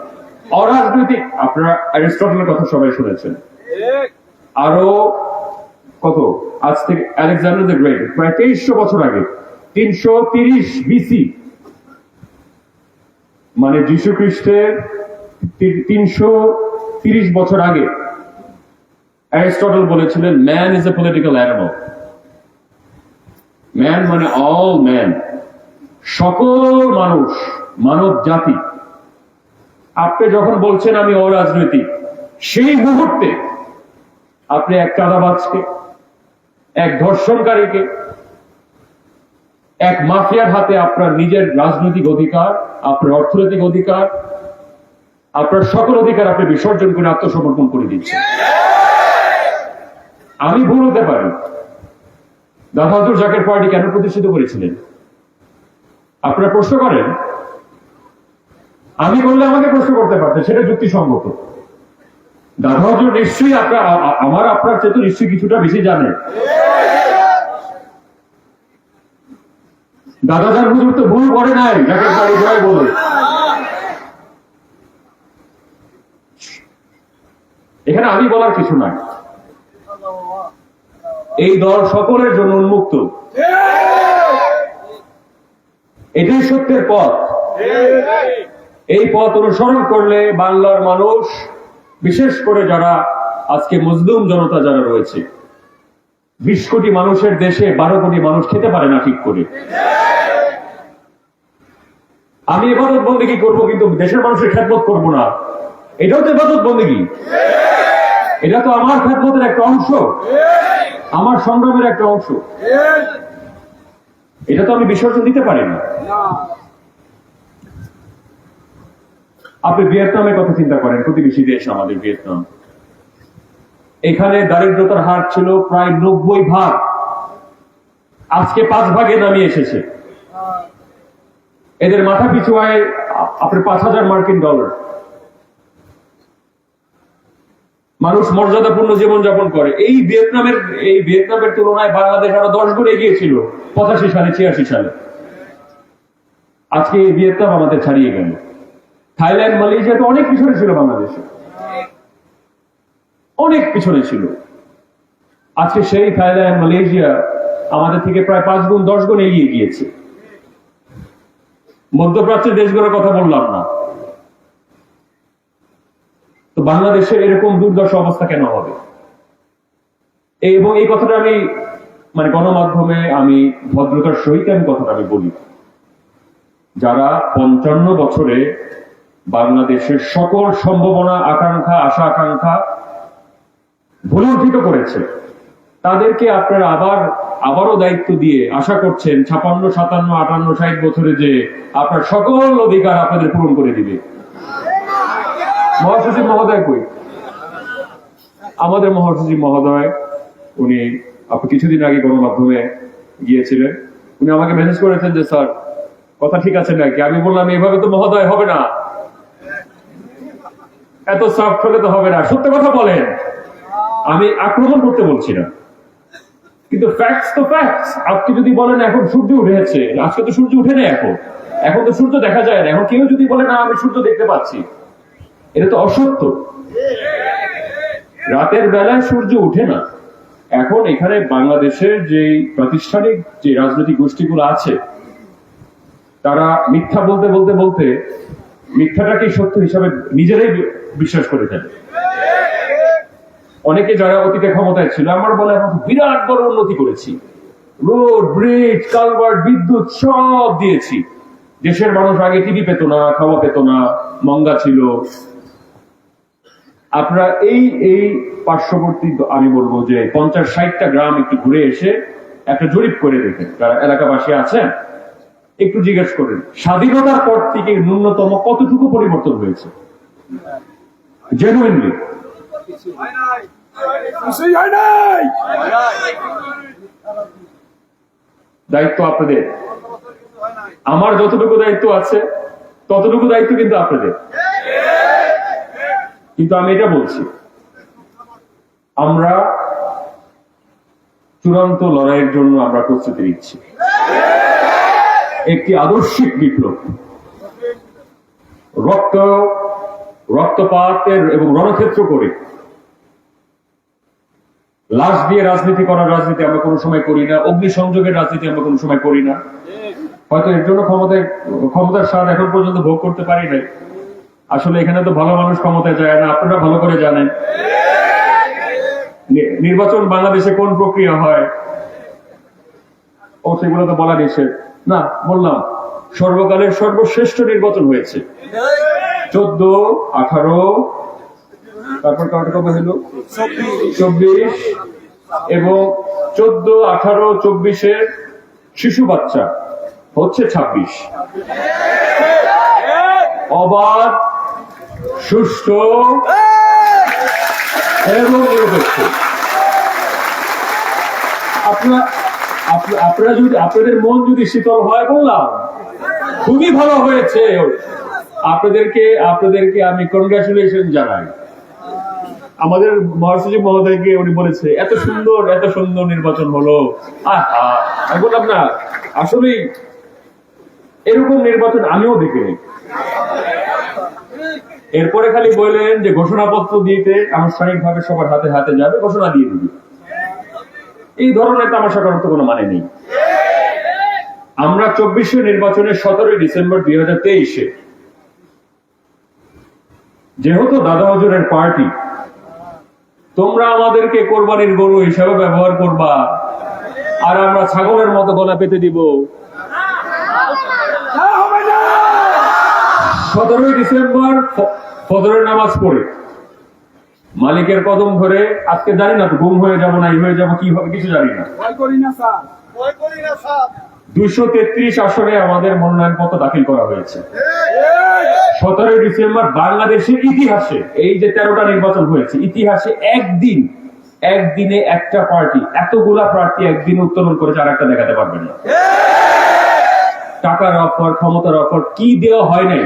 অরাজনৈতিক, আপনারা অ্যারিস্টটলের কথা সবাই শুনেছেন। আরো কত, আজ থেকে আলেকজান্ডার দ্য গ্রেট প্রায় 2300 বছর আগে, 330 বিসি, মানে যীশু খ্রিস্টের 330 বছর আগে অ্যারিস্টটল বলেছিলেন, man is a political animal. Man মানে অল ম্যান, সকল মানুষ, মানব জাতি। আপনি যখন বলছেন আমি অরাজনৈতিক, সেই মুহূর্তে আপনি এক চাঁদাবাজকে, এক ধর্ষণকারীকে, এক মাফিয়ার হাতে আপনার নিজের রাজনৈতিক অধিকার, আপনার অর্থনৈতিক অধিকার, আপনার সকল অধিকার আপনি বিসর্জন করে আত্মসমর্পণ করে দিচ্ছেন। আমি ভুল হতে পারি। দাদা হুজুর জাকের পার্টি কেন প্রতিষ্ঠিত করেছিলেন? আপনারা প্রশ্ন করেন, আমি বললে আমাকে প্রশ্ন করতে পারতেন, সেটা যুক্তিসঙ্গত। দাদা হুজুর নিশ্চয়ই আপনার চেয়ে তো নিশ্চয়ই কিছুটা বেশি জানে। দাদাজান হুজুর তো ভুল করে নাই, জাকের পার্টি জয় বলে। এখানে আমি বলার কিছু নাই। এই দল সকলের জন্য উন্মুক্ত। এটাই সত্যের পথ। এই পথ অনুসরণ করলে বাংলার মানুষ, বিশেষ করে যারা আজকে মজলুম জনতা যারা রয়েছে, 20 কোটি মানুষের দেশে 12 কোটি মানুষ খেতে পারে না ঠিক করে। আমি ইবাদত বন্দেগী করবো, কিন্তু দেশের মানুষের খেদমত করবো না, এটাও তো ইবাদত বন্দেগী। এটা তো আমার খেদমতের একটা অংশ, আমার সংগ্রামের একটা অংশ। এটা তো আমি বিসর্জন দিতে পারি না। আপনি ভিয়েতনামের কথা চিন্তা করেন, প্রতিবেশী দেশ আমাদের ভিয়েতনাম। এখানে দারিদ্রতার হার ছিল প্রায় 90 ভাগ, আজকে 5 ভাগে নামিয়ে এসেছে। এদের মাথা পিছু আয় আপনার $5000 মার্কিন। মানুষ মর্যাদাপূর্ণ জীবনযাপন করে। এই ভিয়েতনামের তুলনায় বাংলাদেশ আরো 10 গুণ এগিয়ে ছিল 85 সালে, 86 সালে। আজকে এই ভিয়েতনাম আমাদের ছাড়িয়ে গেল। থাইল্যান্ড, মালয়েশিয়া তো অনেক পিছনে ছিল, বাংলাদেশে অনেক পিছনে ছিল। আজকে সেই থাইল্যান্ড, মালয়েশিয়া আমাদের থেকে প্রায় 5 গুণ 10 গুণ এগিয়ে গিয়েছে। মধ্যপ্রাচ্যের দেশগুলোর কথা বললাম না। তো বাংলাদেশের এরকম দুর্দশা অবস্থা কেন হবে? এবং এই কথাটা আমি গণমাধ্যমে আমি ভদ্রতার সহিত আমি কথাটা আমি বলি, যারা 55 বছরে বাংলাদেশের সকল সম্ভাবনা, আকাঙ্ক্ষা, আশা আকাঙ্ক্ষা ভুলুণ্ঠিত করেছে, তাদেরকে আপনারা আবারও দায়িত্ব দিয়ে আশা করছেন 56, 57, 58, 60 বছরে যে আপনার সকল অধিকার আপনাদের পূরণ করে দিবে। মহাসচিব মহোদয় কই? আমাদের মহাসচিব মহোদয় উনি কিছুদিন আগে গণমাধ্যমে গিয়েছিলেন, উনি আমাকে মেসেজ করেছেন যে স্যার কথা ঠিক আছে নাকি? আমি বললাম এইভাবে তো মহোদয় হবে না, এত সফট হলে তো হবে না, সত্য কথা বলেন। আমি আক্রমণ করতে বলছি না, কিন্তু ফ্যাক্টস তো ফ্যাক্টস। আপনি যদি বলেন এখন সূর্য উঠেছে, আজকে তো সূর্য উঠে নেই, এখন তো সূর্য দেখা যায় না, এখন কেউ যদি বলে না আমি সূর্য দেখতে পাচ্ছি, এটা তো অসত্য। রাতের বেলায় সূর্য উঠে না। এখন এখানে বাংলাদেশের যে প্রাতিষ্ঠানিক যে রাজনৈতিক গোষ্ঠীগুলো আছে, তারা মিথ্যা বলতে বলতে বলতে মিথ্যাটাকে সত্য হিসাবে নিজেরাই বিশ্বাস করে ফেলে। অনেকে যারা অতীতে ক্ষমতায় ছিল আমার বলে এখন বিরাট বড় উন্নতি করেছি, রোড, ব্রিজ, কালভার্ট, বিদ্যুৎ সব দিয়েছি। দেশের মানুষ আগে টিভি পেত না, খাওয়া পেত না, মঙ্গা ছিল। আপনারা এই পার্শ্ববর্তী আমি বলবো যে 50-60টা গ্রাম একটু ঘুরে এসে একটা জরিপ করে দেখেন, যারা এলাকাবাসী আছেন একটু জিজ্ঞেস করেন স্বাধীনতার পর থেকে ন্যূনতম কতটুকু পরিবর্তন হয়েছে। জেনুইনলি দায়িত্ব আপনাদের। আমার যতটুকু দায়িত্ব আছে ততটুকু দায়িত্ব কিন্তু আপনাদের। কিন্তু আমি এটা বলছি, আমরা চূড়ান্ত লড়াইয়ের জন্য আমরা প্রস্তুতি নিচ্ছি। একটি আদর্শিক বিপ্লব, রক্তপাতের এবং রণক্ষেত্র করে লাশ দিয়ে রাজনীতি করার রাজনীতি আমরা কোনো সময় করি না, অগ্নিসংযোগের রাজনীতি আমরা কোনো সময় করি না। হয়তো এর জন্য ক্ষমতার স্বাদ এখন পর্যন্ত ভোগ করতে পারি নাই। আসলে এখানে তো ভালো মানুষ ক্ষমতায় যায় না, আপনারা ভালো করে জানেন। নির্বাচন বাংলাদেশে কোন প্রক্রিয়া হয় ও সেগুলো তো বলা নিষেধ না। বললাম সর্বকালের সর্বশ্রেষ্ঠ নির্বাচন হয়েছে 14, 18, তারপর কবে হলো 24, এবং 14, 18, 24-এর শিশু বাচ্চা হচ্ছে 26। অবাধ, সুষ্ঠু এবং নিরপেক্ষ। আপনারা যদি আপনাদের মন যদি শীতল হয়, বললাম খুবই ভালো হয়েছে। আপনাদেরকে আমি কনগ্রাচুলেশন জানাই। আমাদের মহাসচিব মহোদয়কে উনি বলেছে এত সুন্দর নির্বাচন হলো। আমি বললাম না, আসলে এরকম নির্বাচন আমিও দেখিনি। এরপরে খালি বললেন যে ঘোষণাপত্র দিতে আনুষ্ঠানিকভাবে সবার হাতে হাতে যাবে, ঘোষণা দিয়ে দিবি। এই ধরনের তামাশা করার তো কোনো মানে নেই। আমরা 24 নির্বাচনে 17 ডিসেম্বর 2023-এ যেহেতু দাদা হুজুরের পার্টি, তোমরা আমাদেরকে কোরবানির গরু হিসাবে ব্যবহার করবা আর আমরা ছাগলের মতো গলা পেতে দিব। 17 ডিসেম্বর ফজরের নামাজ পড়ে মালিকের কদম ধরে, আজকে জানি না তো গুম হয়ে যাবো না, হয়ে যাবো কি হবে কিছু জানি না, 233 আসনে আমাদের মনোনয়ন পত্র দাখিল করা হয়েছে। 17 ডিসেম্বর বাংলাদেশের ইতিহাসে এই যে 13টা নির্বাচন হয়েছে, ইতিহাসে একদিনে একটা পার্টি এতগুলা প্রার্থী একদিন উত্তোলন করেছে, আর একটা দেখাতে পারবে না। টাকার অফার, ক্ষমতার অফার কি দেওয়া হয় নাই।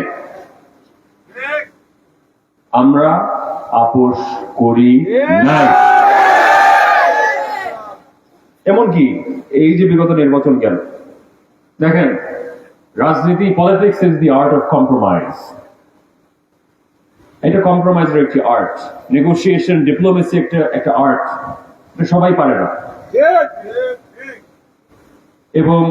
আমরা আপোষ করি নাই। এমনকি এই যে বিগত নির্বাচন গেল, দেখেন রাজনীতি, politics is the art of compromise. এটা কম্প্রোমাইজের একটি আর্ট, নেগোসিয়েশন, ডিপ্লোমেসি একটা আর্ট। সবাই পারে না। এবং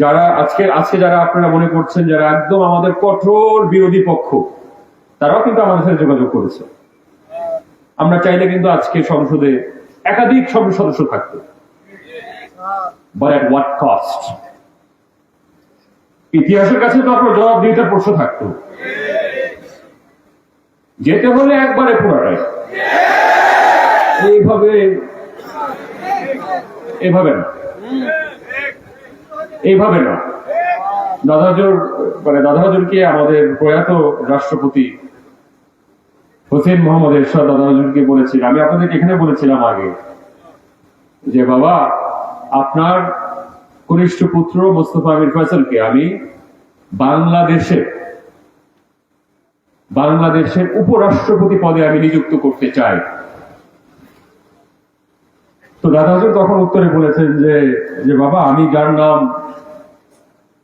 যারা আজকে যারা আপনারা মনে করছেন যারা একদম আমাদের কঠোর বিরোধী পক্ষ, তারাও কিন্তু আমাদের সাথে যোগাযোগ করেছে। আমরা চাইলে কিন্তু আজকে সংসদে একাধিক সদস্য থাকতো, বাট এট হোয়াট কস্ট? ইতিহাসের কাছে তো আপনার জবাবদিহিতার প্রশ্ন থাকতো। যেতে হলে একবারে পুরাটাই, এইভাবে না। দাদা হুজুরকে আমাদের প্রয়াত রাষ্ট্রপতি হোসেন মোহাম্মদ এরশাদ দাদা হুজুরকে বলেছিলাম, আমি আপনাদেরকে এখানে বলেছিলাম আগে, যে বাবা, আপনার কনিষ্ঠ পুত্র মোস্তফা আমির ফয়সালকে আমি বাংলাদেশের উপরাষ্ট্রপতি পদে আমি নিযুক্ত করতে চাই। তো দাদা হুজুর তখন উত্তরে বলেছেন যে বাবা, আমি যার নাম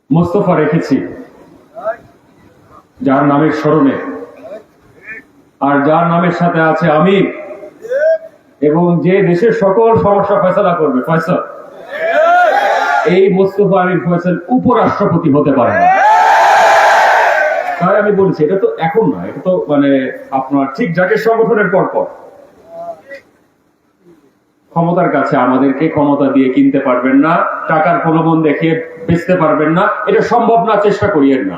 মোস্তফা রেখেছি, যার নামের স্মরণে, আর যার নামের সাথে আছে আমির, এবং যে দেশের সকল সমস্যা ফয়সালা করবে ফয়সাল, এই মোস্তফা আমির ফয়সাল উপরাষ্ট্রপতি হতে পারে না। তাই আমি বলছি, এটা তো এখন না, এটা তো আপনার ঠিক জাতীয় সংগঠনের পর ক্ষমতার কাছে আমাদেরকে ক্ষমতা দিয়ে কিনতে পারবেন না, টাকার প্রলোভন দেখিয়ে বেচতে পারবেন না। এটা সম্ভব না, চেষ্টা করিয়েন না,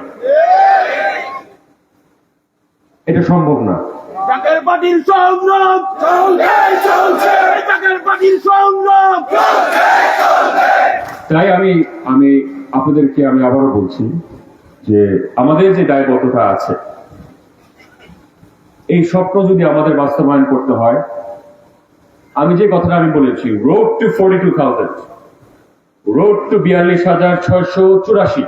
এটা সম্ভব না। তাই আমি আপনাদেরকে আবারও বলছি যে আমাদের যে দায়বদ্ধতা আছে, এই স্বপ্ন যদি আমাদের বাস্তবায়ন করতে হয়, আমি যে কথাটা বলেছি, রোড টু 42,000, রোড টু 42,684,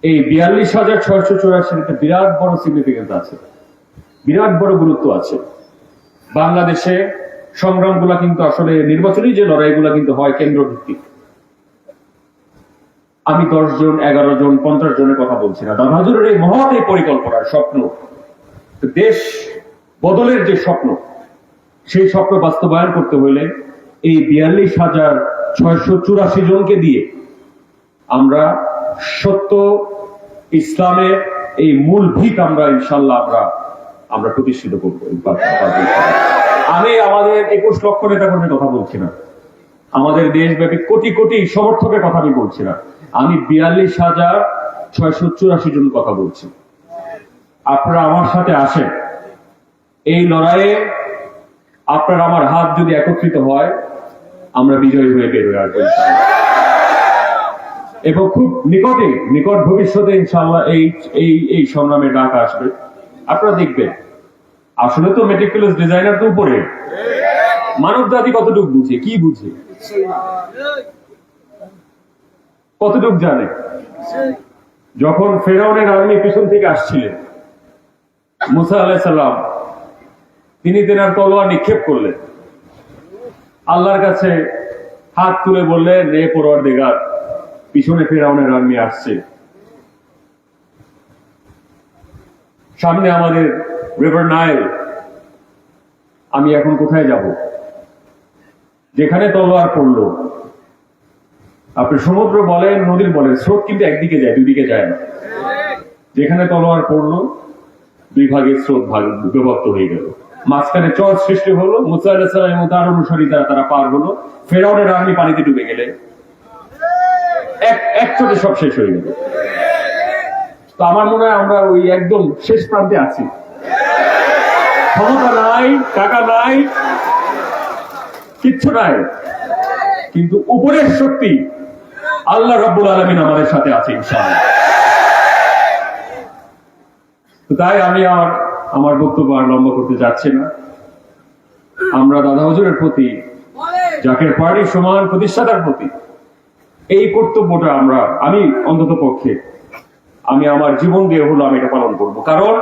এই 42,684 একটা বিরাট বড় সিগনিফিকেন্স আছে, বিরাট বড় গুরুত্ব আছে। বাংলাদেশে সংগ্রামগুলা কিন্তু আসলে নির্বাচনী যে লড়াইগুলা কিন্তু হয় কেন্দ্র ভিত্তিক। আমি 10 জন, 11 জন, 50 জনের কথা বলছি না। দাদা হুজুরের এই মহৎ এই পরিকল্পনার স্বপ্ন, দেশ বদলের যে স্বপ্ন, সেই স্বপ্ন বাস্তবায়ন করতে হলে এই 42,684 জনকে দিয়ে আমরা সত্য ইসলামের এই মূল ভিত আমরা ইনশাল্লাহ আমরা প্রতিষ্ঠিত করবো। আমি আমাদের 21 লক্ষ নেতা কর্মীর কথা বলছি না, আমাদের দেশব্যাপী কোটি কোটি সমর্থকের কথা আমি বলছি না, আমি 42,684 জনের কথা বলছি। আপনারা আমার সাথে আসেন, এই লড়াইয়ে আপনার আমার হাত যদি একত্রিত হয়, আমরা বিজয়ী হয়ে বের হয়ে আসবো এবং খুব নিকট ভবিষ্যতে ইনশাআল্লাহ এই সংগ্রামের ডাক আসবে। আপনারা দেখবেন, আসলে তো মেটিকুলাস ডিজাইনার তো উপরে, মানব জাতি কতটুকু বুঝে, কি বুঝে, কতটুকু জানে। যখন ফেরাউনের আর্মি পিছন থেকে আসছিলেন, মুসা আলাইহিস সালাম তিনি তেনার তলোয়ার নিক্ষেপ করলেন, আল্লাহর কাছে হাত তুলে বললেন, রে পরওয়ারদিগার, পিছনে ফেরাউনের আর্মি আসছে, সামনে আমাদের রিভার নাইল, আমি এখন কোথায় যাব? যেখানে তলোয়ার পড়লো, আপনি সমুদ্র বলেন, নদীর বলেন, স্রোত কিন্তু একদিকে যায়, দুদিকে যায় না। যেখানে তলোয়ার পড়লো, দুই ভাগে স্রোত বিভক্ত হয়ে গেল, মাঝখানে চর সৃষ্টি হলো, মুসা আলাইহিস সালাম এবং তার অনুসারী তারা পার হলো, ফেরাউনের আর্মি পানিতে ডুবে গেলে এক চোটে সব শেষ হয়ে গেল। তো আমার মনে হয় আমরা ওই একদম শেষ প্রান্তে আছি, ক্ষমতা নাই, টাকা নাই, কিচ্ছু নাই, কিন্তু উপরের শক্তি আল্লাহ রাব্বুল আলামিন আমাদের সাথে আছে ইনশাআল্লাহ। তো তাই আমি আমার বক্তব্য আর লম্বা করতে যাচ্ছি না। আমরা দাদা হুজুরের প্রতি, জাকের পার্টির সমান প্রতিষ্ঠাতার প্রতি এই কর্তব্যটা আমি অন্তত পক্ষে আমি আমার জীবন দিয়ে হলো আমি এটা পালন করব। কারণ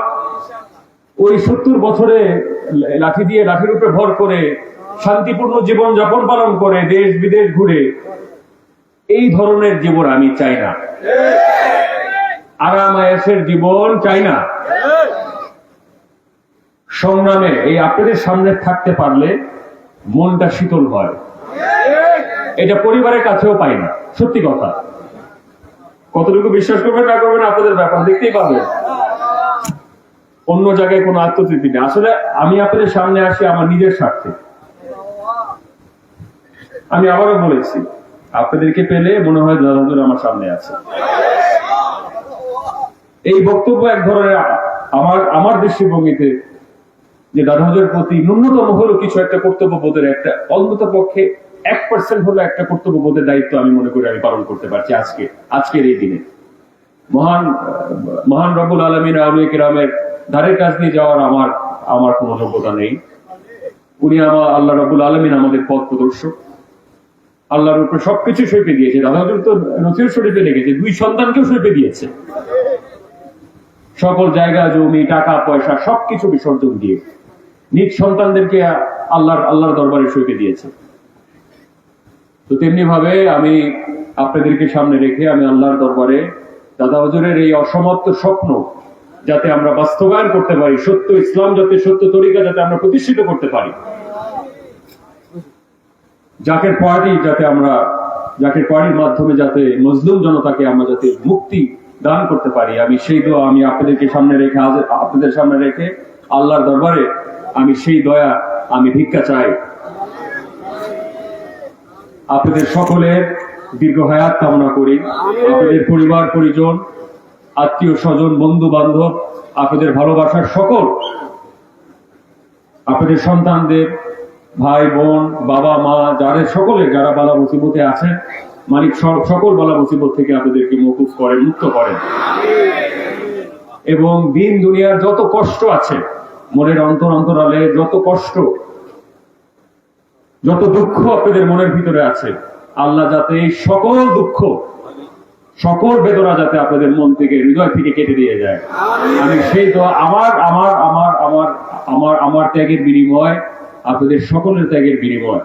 ওই 70 বছরে লাঠির উপরে ভর করে শান্তিপূর্ণ জীবন যাপন পালন করে দেশ বিদেশ ঘুরে এই ধরনের জীবন আমি চাই না, আরাম আয়েশের জীবন চাই না। সংগ্রামে এই আপনাদের সামনে থাকতে পারলে মনটা শীতল হয়। এটা পরিবারের কাছেও পাই না, সত্যি কথা। কতটুকু বিশ্বাস করবেন না করবেন আপনাদের ব্যাপার, দেখতেই পাবেন। অন্য জায়গায় কোনো আত্মতৃপ্তি নেই। আসলে আমি আপনাদের সামনে আসি আমার নিজের স্বার্থে। আমি আবারও বলেছি, আপনাদেরকে পেলে মনে হয় দাদা হুজুর আমার সামনে আছে। এই বক্তব্য এক ধরনের আমার দৃষ্টিভঙ্গিতে যে দাদা হুজুরের প্রতি ন্যূনতম হলো কিছু একটা কর্তব্যবোধের, একটা অন্তত পক্ষে 1% হলো একটা কর্তব্যবোধের দায়িত্ব আমি মনে করি আমি পালন করতে পারছি আজকের এই দিনে। মহান রব্বুল আলামিন আউলিয়া কিরামের ধারের কাছ দিয়ে যাওয়ার আমার কোনো যোগ্যতা নেই। উনি আল্লাহ রব্বুল আলামিন আমাদের পথ প্রদর্শক। আল্লাহর উপর সবকিছু সইপে দিয়েছে। দাদা হুজুর তো নসিহত শরীফে লিখেছে 2 সন্তানকেও সইপে দিয়েছে, সকল জায়গা জমি টাকা পয়সা সবকিছু বিসর্জন দিয়ে নিজ সন্তানদেরকে আল্লাহর দরবারে সইপে দিয়েছে। তো তেমনি ভাবে আমি আপনাদেরকে সামনে রেখে আমি আল্লাহর দরবারে দাদা হুজুরের এই অসমাপ্ত স্বপ্ন যাতে আমরা বাস্তবায়ন করতে পারি, সত্য ইসলাম যাতে, সত্য তরিকা যাতে আমরা প্রতিষ্ঠিত করতে পারি, জাকের পার্টির মাধ্যমে যাতে মজলুম জনতাকে আমরা যাতে মুক্তি দান করতে পারি, আমি সেই দোয়া আমি আপনাদের সামনে রেখে আল্লাহর দরবারে আমি সেই দয়া আমি ভিক্ষা চাই। আপনাদের সকলের দীর্ঘ হায়াত কামনা করি। আপনাদের পরিবার পরিজন, আত্মীয় স্বজন, বন্ধু বান্ধব, আপনাদের ভালোবাসার সকল, আপনাদের সন্তানদের, ভাই বোন, বাবা মা, যারা বালা মুসিবতে আছেন, মালিক সকল বালা মুসিবত থেকে আপনাদেরকে মওকুফ করেন, মুক্ত করেন। এবং দিন দুনিয়ার যত কষ্ট আছে, মনের অন্তরালে যত কষ্ট, যত দুঃখ আপনাদের মনের ভিতরে আছে, আল্লাহ যাতে এই সকল দুঃখ, সকল বেদনা যাতে আপনাদের মন থেকে, হৃদয় থেকে কেটে দিয়ে যায়। আমি সেই তো আমার ত্যাগের বিনিময়, আপনাদের সকলের ত্যাগের বিনিময়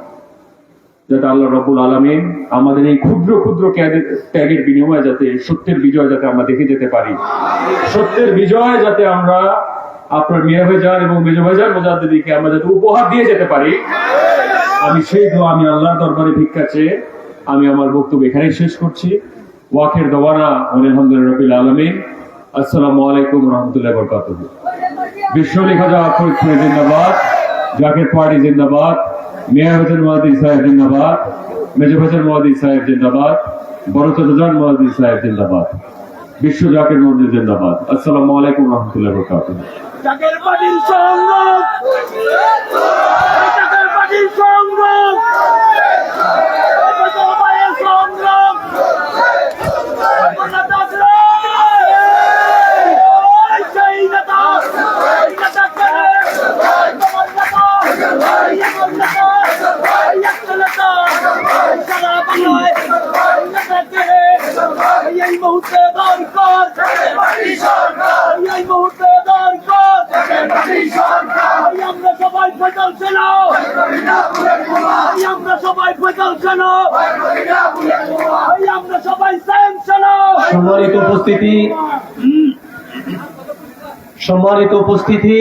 যাতে আল্লাহ রব্বুল আলামিন আমাদের এই ক্ষুদ্র ক্ষুদ্র ত্যাগের বিনিময়ে যাতে সত্যের বিজয় যাতে আমরা দেখে যেতে পারি, সত্যের বিজয় যাতে আমরা আপনার মিয়া ভাইজান এবং মেজো ভাইজান মুজাদ্দিদকে আমরা যাতে উপহার দিয়ে যেতে পারি, আমি সেই দোয়া আমি আল্লাহর দরবারে ভিক্ষা চেয়ে আমি আমার বক্তব্য এখানেই শেষ করছি। ওয়াখির দাওয়ানা আলহামদুলিল্লাহি রাব্বিল আলামিন। আসসালামু আলাইকুম ওয়া রাহমাতুল্লাহি ওয়া বারাকাতুহু। বিশ্বলি খাজা ফরিদপুর জিন্দাবাদ, জাকের পার্টি জিন্দাবাদ, মিয়া ভাইজান মুজাদ্দিদ সাহেব জিন্দাবাদ, মেজো ভাইজান মুজাদ্দিদ সাহেব জিন্দাবাদ, বড় চাচাজান মুজাদ্দিদ সাহেব জিন্দাবাদ, বিশ্ব জাকের মসজিদ জিন্দাবাদ। আসসালামু আলাইকুম ওয়া রাহমাতুল্লাহি ওয়া বারাকাতুহু। জাকের পার্টির সংগ্রাম, জাকের পার্টির সংগ্রাম, সংগ্রাম, এই মুহূর্তে দরকার, এই মুহূর্তে দরকার, আমরা সবাই ফেটাল ছিল, আমরা সবাই ফেটাল ছিল, আমরা সবাই সেম ছিল। সম্মানিত উপস্থিতি,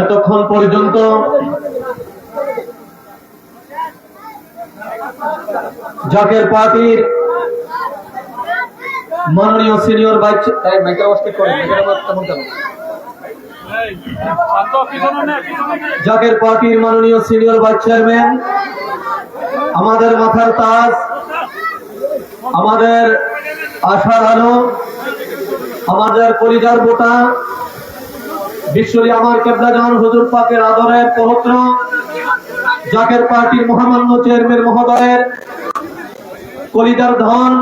এতক্ষণ পর্যন্ত জাকের পার্টির মাননীয় সিনিয়র জাকের পার্টির মাননীয় সিনিয়র ভাইস চেয়ারম্যান, আমাদের মাথার তাজ, আমাদের আশার আলো, আমাদের কলিজার বোটা, বিশ্বলি আমার কেবলাজান হুজুর পাকের আদরের পবিত্র জাকের পার্টির মহামান্য চেয়ারম্যান মহোদয়ের কলিজার ধন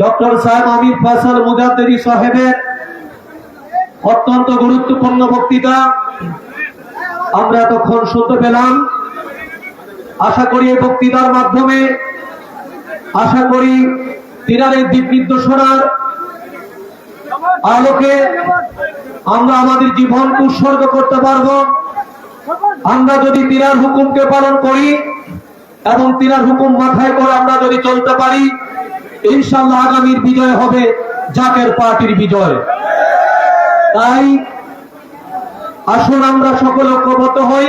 ডক্টর সাহেব আমির ফয়সাল মুজাদ্দিদি সাহেবের অত্যন্ত গুরুত্বপূর্ণ বক্তৃতা আমরা এতক্ষণ শুনতে পেলাম। আশা করি এই বক্তৃতার মাধ্যমে তিনার এই দিক নির্দেশনার আলোকে আমরা আমাদের জীবনকে উৎসর্গ করতে পারবো। আমরা যদি তিনার হুকুমকে পালন করি এবং তিনার হুকুম মাথায় করে আমরা যদি চলতে পারি, ইনশাআল্লাহ আগামীর বিজয় হবে জাকের পার্টির বিজয়। তাই আসুন আমরা সকলে ঐক্যবদ্ধ হই।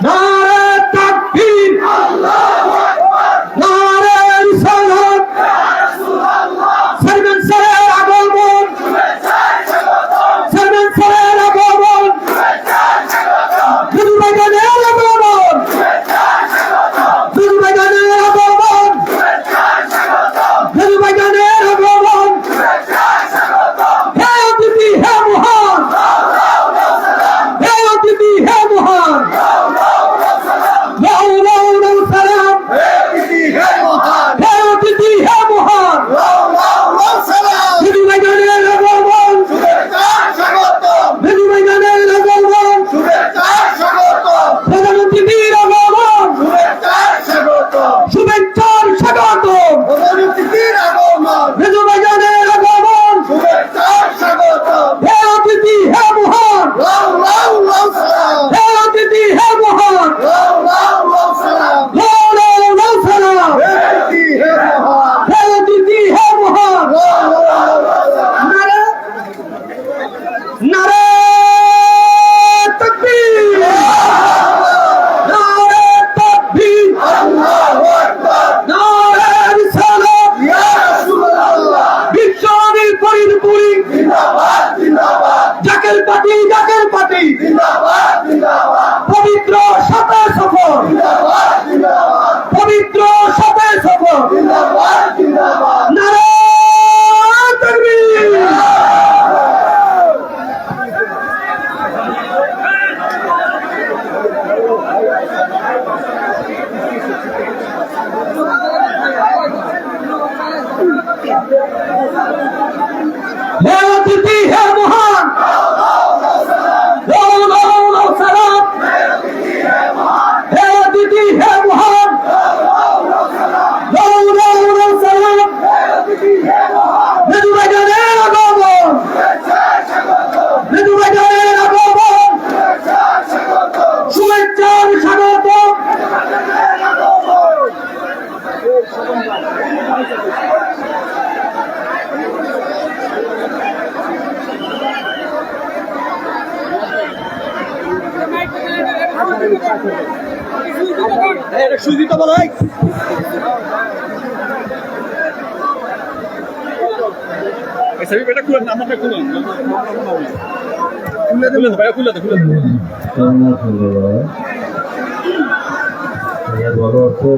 নারে তাকবীর, নারে রিসালাত, সালমান স্যারের আগমন, সালমান স্যারের আগমন, দুদু ময়দানের আগমন, দুদু ময়দানের আগমন, দুদু ময়দানের আগমন। হে অতিথি হে মহান, হে অতিথি হে মহান, লাউ লাউ লাউ সালাম, হে অতিথি হে মহান, দুদু ময়দানের আগমন, দুদু ময়দানের আগমন, প্রধানমন্ত্রী বীর আগমন, শুভেচ্ছার স্বাগতম, দুদু ময়দানের আগমন, হে অতিথি হে মহান, হে অতিথি হে মহান, লাউ লাউ সালাম, হে অতিথি হে মহান। নারে নারে তাকবীর, নারে তাকবীর, নারে রিসালাত, বিশ্বনবীর পরিণপুরি, জাকের পার্টি, জাকের পার্টি, পবিত্র সাথে সফর, পবিত্র সাথে সফর। নারে তাকবীর। হে অতিথি হে মহান, লাউ লাউ লাউ সালাম, হে অতিথি হে মহান, লাউ লাউ লাউ সালাম, দুদু ময়দানের আগমন, দুদু ময়দানের আগমন, শুভেচ্ছার স্বাগতম। ভালো আছে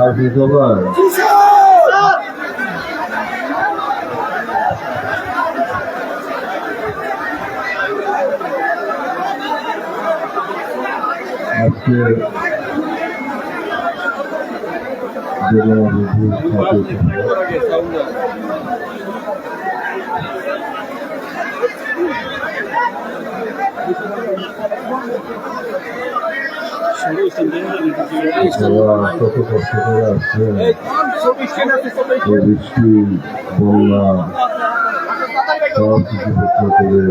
আর কি খবর? আজকে জেলা বিদ্যুৎ কত কষ্ট করে আসছে, বৃষ্টি বন্যা সব কিছু রক্ষা করে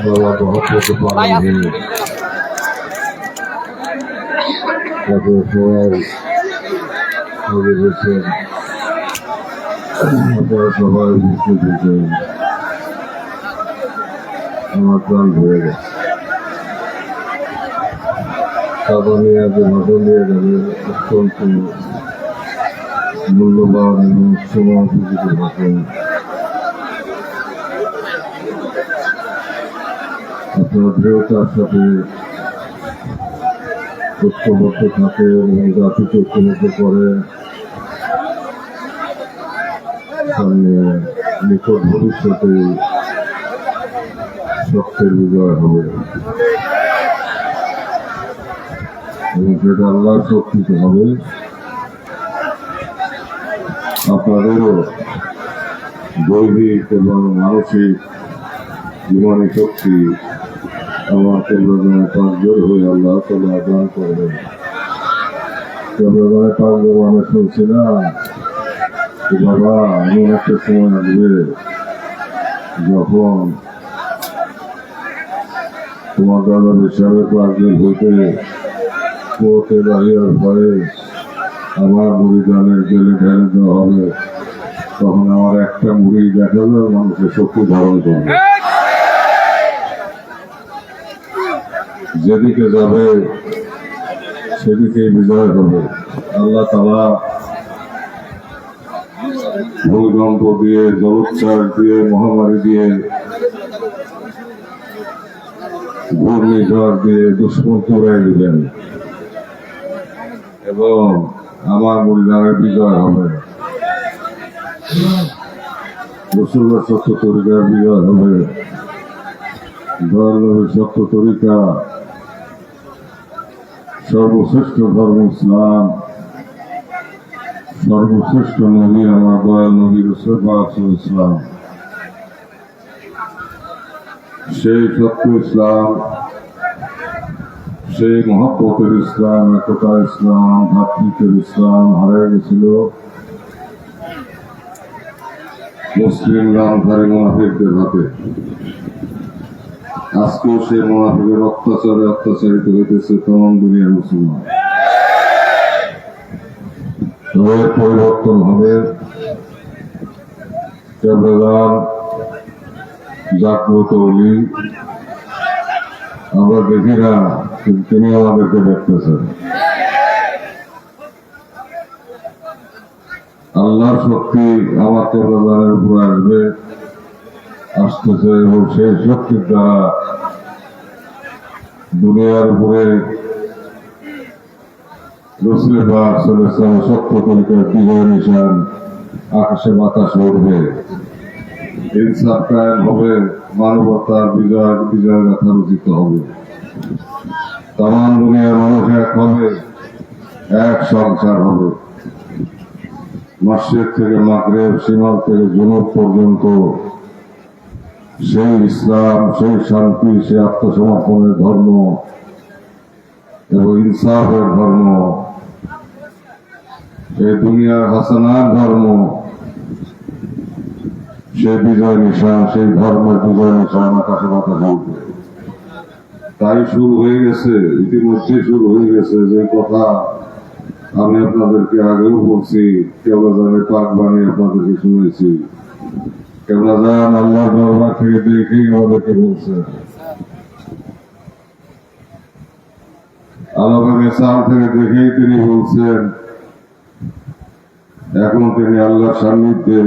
বাবা বহুত করতে পারেন। তারপরে সবাই চলে গেছেন, আপনারা সবাই বুঝতে পেরেছেন, আমার প্রাণ ভরে গেছে। সাবানিয়া যে ভাষণ দিয়ে যাবে অত্যন্ত মূল্যবান এবং সময়োপযোগী ভাষণ। আপনারা দৃঢ়তার সাথে ঐক্যবদ্ধ থাকে এবং জাতিকে ঐক্যবদ্ধ করে সামনে নিকট ভবিষ্যতে সত্যের বিজয় হবে। এবং সেটা আল্লাহর শক্তিতে হবে। আপনাদেরও দৈহিক এবং মানসিক জীবনী শক্তি আমার কেন্দ্রজনে পাঁচজোর হয়ে আল্লাহ তাআলা দান করবেন। কেন্দ্রজনে পাঁচজোর আমি শুনছি না যে বাবা এমন একটা সময় আসবে যখন তোমার দাদা হিসাবে পাঁচজোর হইতে পথে বাহির ভয়ে আমার মুড়িদানের জেলে ঢেলে দেওয়া হবে, তখন আমার একটা মুড়ি দেখা যায় মানুষের শক্তি ধারণ করবে। যেদিকে যাবে সেদিকে বিজয় হবে। আল্লাহ তাআলা ভূমিকম্প দিয়ে, জলোচ্ছ্বাস দিয়ে, মহামারী দিয়ে, ঘূর্ণিঝড় দিয়ে দুশ্মন উড়াই দিলেন এবং আমার মুড়িদানের বিজয় হবে। রসুলের সত্য তরিকার বিজয় হবে। দয়ালুর সত্য তরিকা, সর্বশ্রেষ্ঠ ধর্ম ইসলাম, সর্বশ্রেষ্ঠ নবী আমার দয়াল নবী রাসূল ইসলাম, সেই সত্য ইসলাম, সেই মহব্বতের ইসলাম, একতার ইসলাম, ভ্রাতৃত্বের ইসলাম হারিয়ে গেছিল মুসলিম নামধারী মুনাফিকদের হাতে। আজকেও সেই মুনাফিকের অত্যাচারে অত্যাচারিত হইতেছে তমাম দুনিয়ার মুসলমান। তবে পরিবর্তন হবে। কেবলান জাগ্রত অলি আমরা দেখি না, কিন্তু তিনি আমাদেরকে দেখতেছেন। আল্লাহর শক্তি আমার কেবলানের উপর আসবে, আসতেছে এবং সেই শক্তির দ্বারা দুনিয়ার উপরে রাসূল পাক সাল্লাল্লাহু আলাইহি ওয়াসাল্লাম সত্য তরিকার বিজয় নিশান আকাশে বাতাসে উঠবে। ইনসাফ কায়েম হবে, মানবতার বিজয় গাথা রচিত হবে। তামাম দুনিয়ার মানুষ এক হবে, এক সংসার হবে। মসজিদ থেকে মাগরিব, শিমাল থেকে জুনুব পর্যন্ত সেই ইসলাম, সেই শান্তি, সেই আত্মসমর্পণের ধর্ম এবং ইনসাফের ধর্ম, এই দুনিয়ার হাসানার ধর্ম, সেই বিজয় নিশান, সেই ধর্মের বিজয় নিশান আকাশে বাতাসে উঠবে। তাই শুরু হয়ে গেছে, ইতিমধ্যে শুরু হয়ে গেছে যে কথা আমি আপনাদেরকে আগেও বলছি, কেবলাজানের পাক বাণী আপনাদেরকে শুনেছি। কেবলাজান আল্লাহর দরবার থেকে দেখেই আমাদেরকে বলছে, আল্লাহর মিসাল থেকে দেখেই তিনি বলছেন, এখন তিনি আল্লাহর সান্নিধ্যে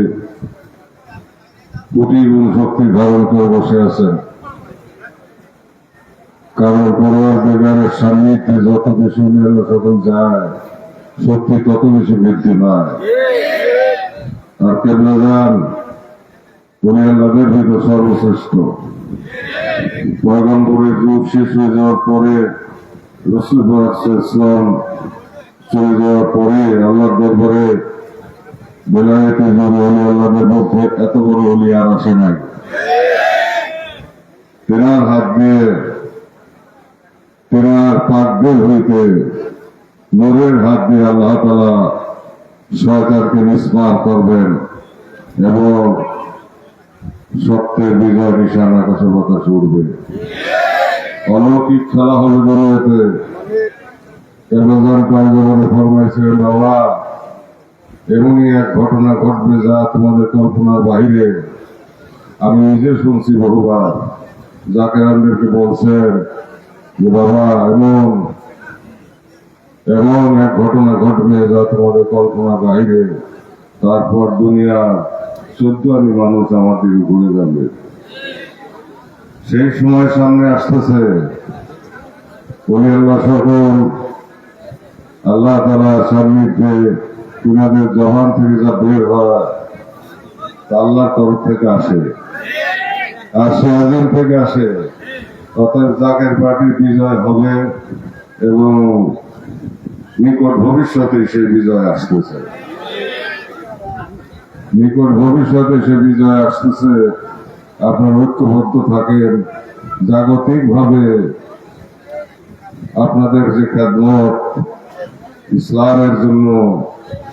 কোটি গুণ শক্তি ধারণ করে বসে আছেন। কারণ পরওয়ারদিগারের সান্নিধ্যে যত বেশি যখন যায়, শক্তি তত বেশি বৃদ্ধি পায়। আর কেবলাজান উনি আল্লাহদের ভিতর সর্বশ্রেষ্ঠ। পয়গম্বরের যুগ শেষ হয়ে যাওয়ার পরে, রাসূল পাক সাল্লাল্লাহু আলাইহি ওয়াসাল্লাম চলে যাওয়ার পরে আল্লাহর দরবারে বেলায়েতের জন্য আল্লাহদের মধ্যে এত বড় ওলি আর আসে নাই। তেনার হাত দিয়ে, তেনার পাকদের হইতে নূরের হাত দিয়ে আল্লাহ তাআলা শয়তানকে নিষ্পার করবেন এবং সত্যের বিজয় নিশান আকাশে বাতাসে উঠবে। অলৌকিক খেলা হবে বেরোতে। কেবলাজান পায়জাবানে ফরমাইছিলেন, বাবা এমনই এক ঘটনা ঘটবে যা তোমাদের কল্পনার বাহিরে। আমি নিজে শুনছি বহুবার, জাকেরানদেরকে বলছেন যে বাবা এমন এক ঘটনা ঘটবে যা তোমাদের কল্পনার বাহিরে। তারপর দুনিয়ার 14 আনি মানুষ আমার দিকে ঘুরে যাবে। সেই সময় সামনে আসতেছে। ওলি আল্লাহ সকল আল্লাহ তাআলার সান্নিধ্যে তিনাদের জবান থেকে যা বের হয় তা আল্লাহর তরফ থেকে আসে, আর সে আযম থেকে আসে। অতএব জাকের পার্টির বিজয় হবে এবং নিকট ভবিষ্যতে সেই বিজয় আসতেছে, নিকট ভবিষ্যতে সে বিজয় আসতেছে। আপনার ঐক্যবদ্ধ থাকেন, জাগতিক ভাবে আপনাদের যে খেদমত ইসলামের জন্য,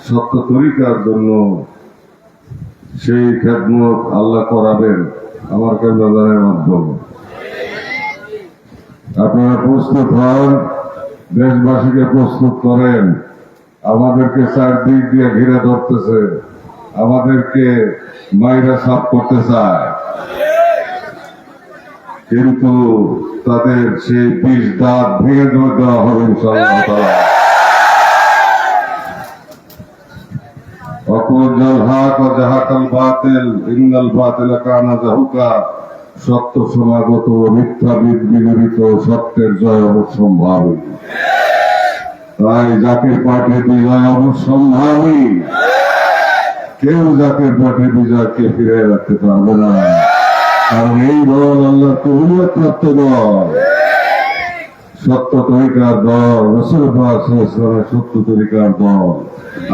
সত্য তরিকার জন্য, সেই খেদমত আল্লাহ করাবেন আমার কেন্দ্রের মাধ্যমে। আপনারা প্রস্তুত হন, দেশবাসীকে প্রস্তুত করেন। আমাদেরকে চারদিক দিয়ে ঘিরে ধরতেছে, আমাদেরকে মাইরা সাফ করতে চায়, কিন্তু তাদের সেই বিষ দাঁত ভেঙে দেওয়া হবে ইনশাআল্লাহ তাআলা। وقل الحق وزهق الباطل إن الباطل كان زهوقا। সত্য সমাগত, মিথ্যা বিপরীত, সত্যের জয় অবশ্যম্ভাবী। তাই জাতীয় পার্টির বিজয় অবশ্যম্ভাবী। কেউ জাতীয় পার্টির বিজয়কে ফিরে রাখতে পারবে না, কারণ এই দল আল্লাহ কবুলিয়ত প্রাপ্ত দল, সত্য তরিকার দল, রাসূল পাক সাল্লাল্লাহু আলাইহি ওয়াসাল্লামের সত্য তরিকার দল।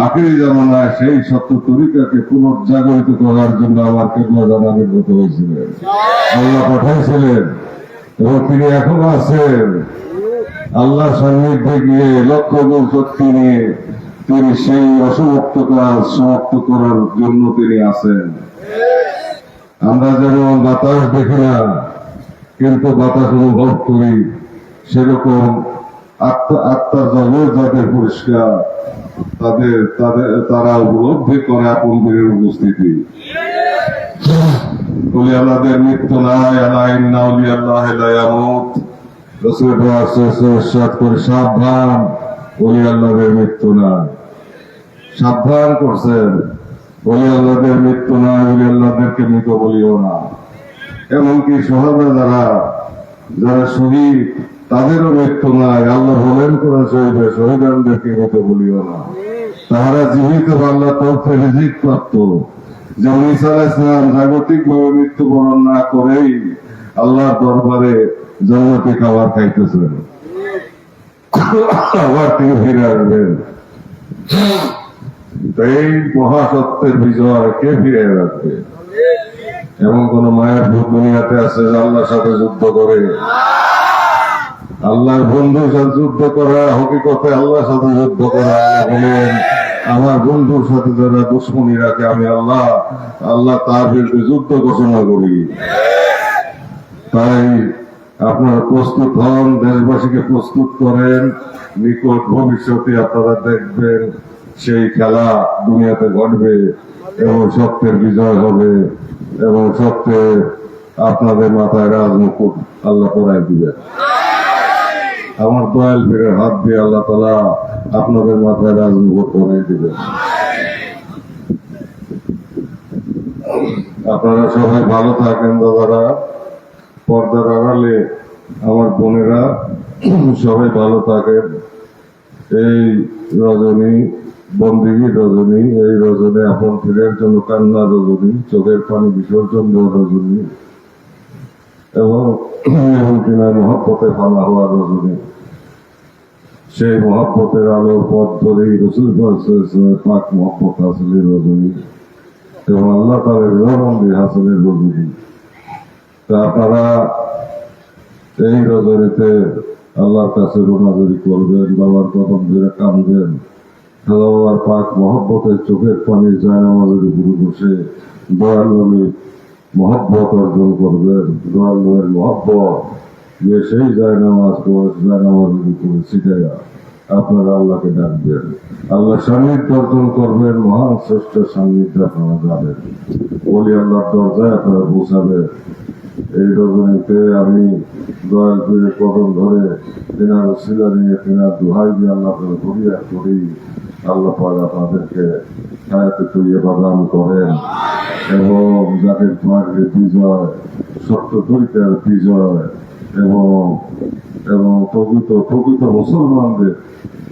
আখিরি জামানায় সেই সত্য তরিকাকে পুনর্জাগরিত করার জন্য আমার কেবলা জানানির্গত হয়েছিলেন, আল্লাহ পাঠাইছিলেন এবং তিনি এখন আছেন। আল্লাহ সান্নিধ্যে গিয়ে লক্ষ গুণ শক্তি নিয়ে তিনি সেই অসমাপ্ত কাজ সমাপ্ত করার জন্য তিনি আছেন। আমরা যেমন বাতাস দেখি না কিন্তু বাতাস অনুভব করি, সেরকম আত্মার জগৎ যাদের পরিষ্কার, তারা উপলব্ধি করে আপন বীরের উপস্থিতি। বলি আল্লাহদের মৃত্যু নাই, আলা ইন্না আউলিয়াল্লাহি লা ইয়ামুত। রাসূল ইরশাদ করে সাবধান, বলি আল্লাহদের মৃত্যু নাই। সাবধান করছেন, বলি আল্লাহদের মৃত্যু নাই, বলি আল্লাহদেরকে মৃত বলিও না। এমনকি সাহাবা যারা শহীদ, তাদেরও মৃত্যু নাই। আল্লাহ বলেন করে শহীদদেরকে মৃত বলিও না। তাহারা জীবিত আল্লাহ তরফে রিজিক প্রাপ্ত। যেমন ঈসা আলাইহিস সালাম জাগতিক ভাবে মৃত্যুবরণ না করেই আল্লাহর দরবারে জান্নাতি খাবার খাইতেছেন, আবার তিনি ফিরে আসবেন। এই মহাসত্যের বিজয় কে ফিরে রাখবে? এমন কোন মায়ের ভূত দুনিয়াতে আছে যে আল্লাহর সাথে যুদ্ধ করে? আল্লাহর বন্ধুর সাথে যুদ্ধ করা হকিকতে আল্লাহর সাথে যুদ্ধ করা। বলেন, আমার বন্ধুর সাথে যারা দুশ্মনী রাখে আমি আল্লাহ তার বিরুদ্ধে যুদ্ধ ঘোষণা করি। তাই আপনারা প্রস্তুত হন, দেশবাসীকে প্রস্তুত করেন। নিকট ভবিষ্যতে আপনারা দেখবেন সেই খেলা দুনিয়াতে ঘটবে এবং সত্যের বিজয় হবে এবং সত্যে আপনাদের মাথায় রাজমুকুট আল্লাহ পরাই দিবেন। আমার দয়াল পীরের হাত দিয়ে আল্লাহ তাআলা আপনাদের মাথায় রাজমুকুট পরাই দিবেন। আপনারা সবাই ভালো থাকেন। দাদারা, পর্দার আড়ালে আমার বোনেরা সবাই ভালো থাকেন। এই রজনী বন্দিগী রজনী, এই রজনী আপন পীরের জন্য কান্না রজনী, চোখের পানি বিসর্জন দেওয়া রজনী এবং কিনা মহব্বতে ফানা হওয়া রজনী। সেই মহব্বতের আলোর পথ ধরেই রাসূল পাক মহব্বত হাসিলের রজনী এবং আল্লাহ তাআলার রিজামন্দি হাসিলের রজনী। তা আপনারা এই রজনীতে আল্লাহর কাছে রোনাজারি করবেন, বাবার কদম ধরে কাঁদবেন, বাবার পাক মহব্বতের চোখের পানি জায়নামাজের উপরে বসে দয়াল নবীর মহব্বত অর্জন করবেন। দয়াল নবীর মহব্বত যে সেই জায়নামাজের উপরে ছিটাইয়া আপনারা আল্লাহকে ডাকবেন, আল্লাহ সান্নিধ্য অর্জন করবেন। মহান শ্রেষ্ঠ সান্নিধ্যে আপনারা যাবেন, বলি আল্লাহর দরজায় আপনারা পৌঁছাবেন। এই রজনীতে আমি দয়াল পীরের কদম ধরে তেনার ওসিলা নিয়ে তেনার দোহাই দিয়ে আল্লাহ ফরিয়াদ করি, আল্লাহ পাক আপনাদেরকে হায়াতে তৈয়বা দান করেন এবং জাতির পার্টির বিজয়, সত্য তরিকার বিজয় এবং প্রকৃত মুসলমানদের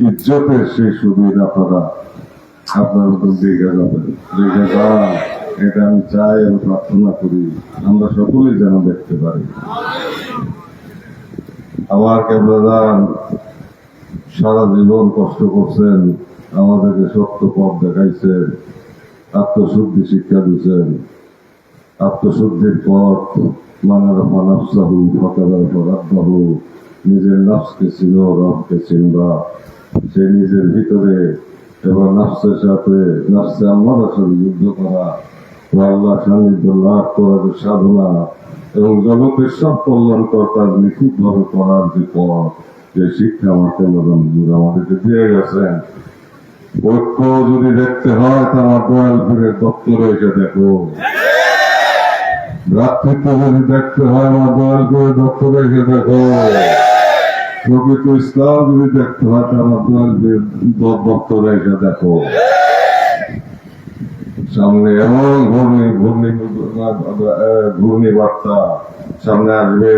ইজ্জতের সেই সুদিন আপনার মতন দেখে যাবেন, দেখে যান। এটা আমি চাই এবং প্রার্থনা করি আমরা সকলেই যেন দেখতে পারি। আমার কেবলাদান সারা জীবন কষ্ট করছেন, আমাদেরকে সত্য পথ দেখাইছেন, আত্মশুদ্ধি শিক্ষা দিচ্ছেন। আত্মশুদ্ধির পথ মানার মানবসাহু ফকাদার ফরাদ্দাহু, নিজের নফসকে ছিল রবকে চিনবা। সে নিজের ভিতরে এবং নফসের সাথে নফসে আল্লাহর সাথে যুদ্ধ করা ও আল্লাহ সান্নিধ্য লাভ করার সাধনা এবং জগতের সব কল্যাণকর কাজ নিখুঁতভাবে করার যে পথ, যে শিক্ষা আমাদেরকে দিয়ে গেছেন। ঐক্য যদি দেখতে হয় তা আমার দয়ালপুরের দপ্তরে এসে দেখো। ভ্রাতৃত্ব যদি দেখতে হয় আমার দয়ালপুরের দপ্তরে এসে দেখো। প্রকৃত ইসলাম যদি দেখতে হয় তা আমার দয়ালপুরের দপ্তরে এসে দেখো। সামনে এমন ঘূর্ণিবার্তা সামনে আসবে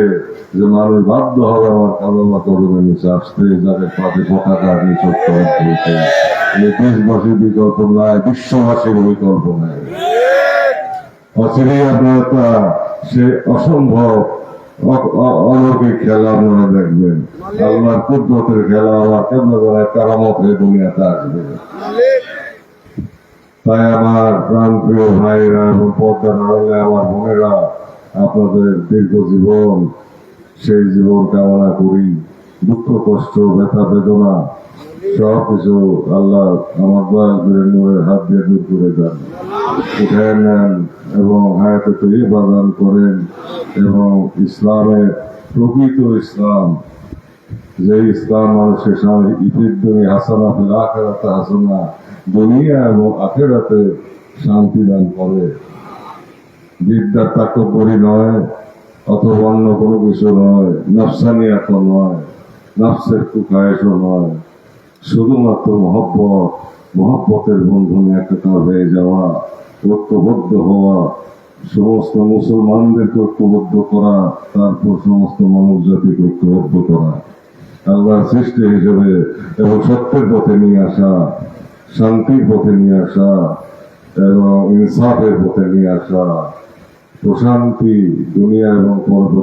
যে মানুষ বাধ্য হবে আমার কালমা কলমের নিচে আসতে, যাদের পাশে পতাকা নিচে দেশবাসীর বিকল্প নাই, বিশ্ববাসীর বিকল্প নাই। অচিরেই আপনারা সে অসম্ভব অলৌকিক খেলা আপনারা দেখবেন। আল্লাহর কুদরতের খেলা আমার কেমন কারামত হয়ে দুনিয়াতে আসবে। তাই আমার প্রাণ প্রিয় ভাইরা এবং পর্দার আড়ালে আমার বোনেরা, আপনাদের দীর্ঘ জীবন, সেই জীবন কামনা করি। দুঃখ কষ্ট ব্যথা বেদনা সব কিছু আল্লাহ আমার দয়ালের নূরের হাত দিয়ে দূর করে দেন, উঠে নেন এবং হায়াতে তৈবা দান করেন। এবং ইসলামের প্রকৃত ইসলাম, যে ইসলাম মানুষের সামনে ইফিদ দুনিয়া হাসানা ফিল আখিরাতে হাসানা, দুনিয়া এবং আখিরাতে শান্তি দান করে। বিদ্যার তাকব্বরি নয়, অথবা অন্য কোনো কিছু নয়, নফসানিয়াত নয়, নফসের কুখায়েশও নয়, শুধুমাত্র মহব্বতের বন্ধনে একটা হয়ে যাওয়া, ঐক্যবদ্ধ হওয়া, সমস্ত মুসলমানদেরকে ঐক্যবদ্ধ করা, তারপর সমস্ত মানব জাতিকে ঐক্যবদ্ধ করা, আল্লাহর সৃষ্টি হিসেবে এবং সত্যের পথে নিয়ে আসা, শান্তির পথে নিয়ে আসা এবং ইনসাফের পথে নিয়ে আসা, প্রশান্তি দুনিয়া এবং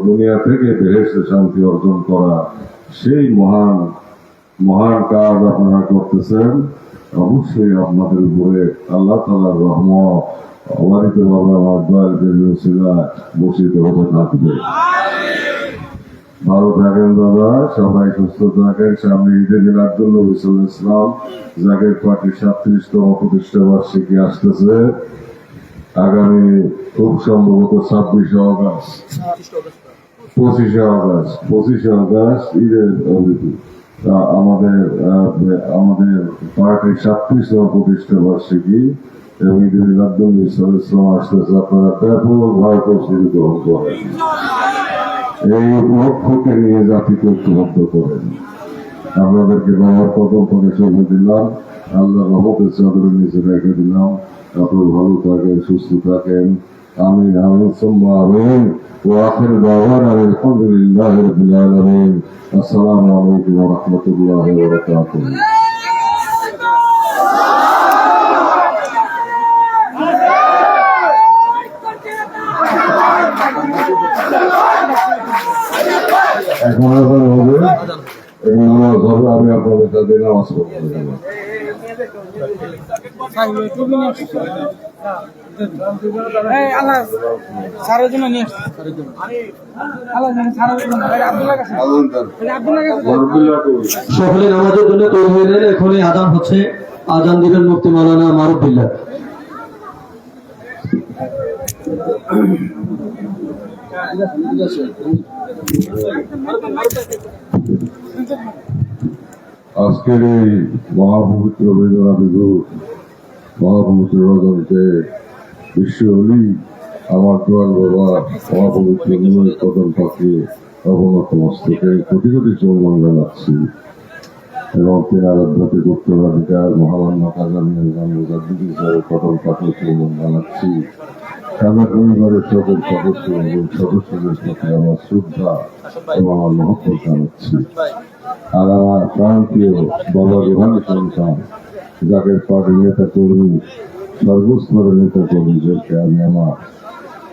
দুনিয়া থেকে বেহেশতে শান্তি অর্জন করা, সেই মহান কাজ আপনারা করতেছেন। অবশ্যই আপনাদের উপরে আল্লাহ তাআলার রহমত অবারিতভাবে আমার দয়ালদের ওসিলায় বর্ষিত হতে থাকবে। ভালো থাকেন দাদা, সবাই সুস্থ থাকেন। সামনে ঈদে মিলাদুন নবী সাল্লাল্লাহু আলাইহি ওয়াসাল্লাম জাকের পার্টির 37তম প্রতিষ্ঠা বার্ষিকী আসতেছে আগামী খুব সম্ভবত 26 আগস্ট ঈদের আমাদের পার্টির 37তম প্রতিষ্ঠা বার্ষিকী এবং ঈদে মিলাদুন নবী সাল্লাল্লাহু আলাইহি ওয়াসাল্লাম আসতেছে। আপনারা ব্যাপকভাবে প্রস্তুতি গ্রহণ করেন, এই লক্ষ্যকে নিয়ে জাতিকে ঐক্যবদ্ধ করেন। আপনাদেরকে বাবার কদম থেকে চলে দিলাম, আল্লাহ রহমতের চাদরের নিচে রেখে দিলাম। আপনারা ভালো থাকেন, সুস্থ থাকেন। আমিন আমিন সুম্মা আমিন। ওয়া আখিরু দাওয়ানা আলহামদুলিল্লাহি রাব্বিল আলামিন। আসসালামু আলাইকুম ওয়া রাহমাতুল্লাহি ওয়া বারাকাতুহু। এখন হবে নামাজ হবে, আমি আপনাদের সাথে নামাজ পড়তে যাব। সকলে নামাজের জন্য তৈরি হয়ে গেলে এখনই আজান হচ্ছে। আজান দিবেন মুফতি মাওলানা মারুফ বিল্লাহ। আজকের এই মহাপবিত্র বেদনা বিদুর মহাপবিত্র রজনীতে বিশ্ব অলি আমার দোয়াল বাবা মহাপবিত্র নিময় কদম পাখি অবনত মস্তকে কোটি কোটি চৌমান জানাচ্ছি এবং তেনার আধ্যাত্মিক উত্তরাধিকার মহামান্য কাজামিয়া কদম পাখি চৌমান জানাচ্ছি। আমার পরিবারের সকল সদস্য এবং সদস্যদের সাথে আমার শ্রদ্ধা এবং আমার মহব্বত জানাচ্ছি। আর আমার প্রান্তীয় বাবা রুহানি সন্তান জাকের পার্টির নেতা কর্মী, সর্বস্তরের নেতা কর্মীদেরকে আমি আমার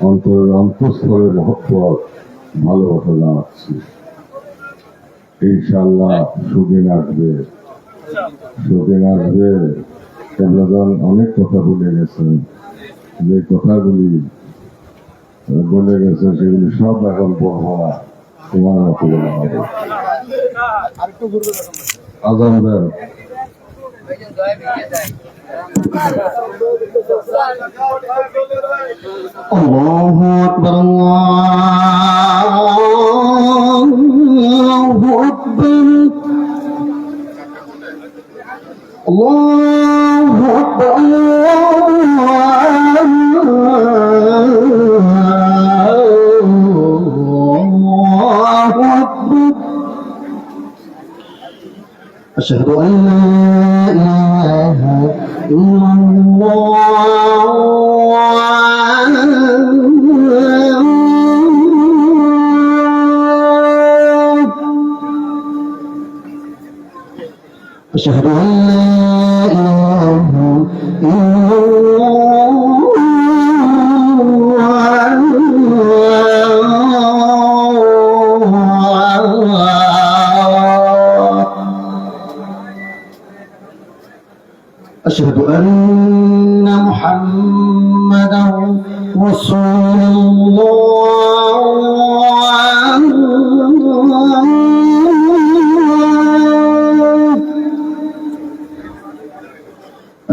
অন্তরের অন্তঃস্থলের মহব্বত ভালোবাসা জানাচ্ছি। ইনশাল্লাহ সুদিন আসবে, সুদিন আসবে। কেবলাদান অনেক কথা বলে গেছেন, যে কথাগুলি বলে গেছে সেগুলি সব এখন বলবো না, তোমার মতো বলা হবে। আজান দেন। আল্লাহু আকবার, আল্লাহু আকবার, আল্লাহু আকবার, আল্লাহু আকবার। আশহাদু আন লা ইলাহা ইল্লাল্লাহ, أشهد أن لا إله إلا الله، أشهد أن محمدا رسول الله،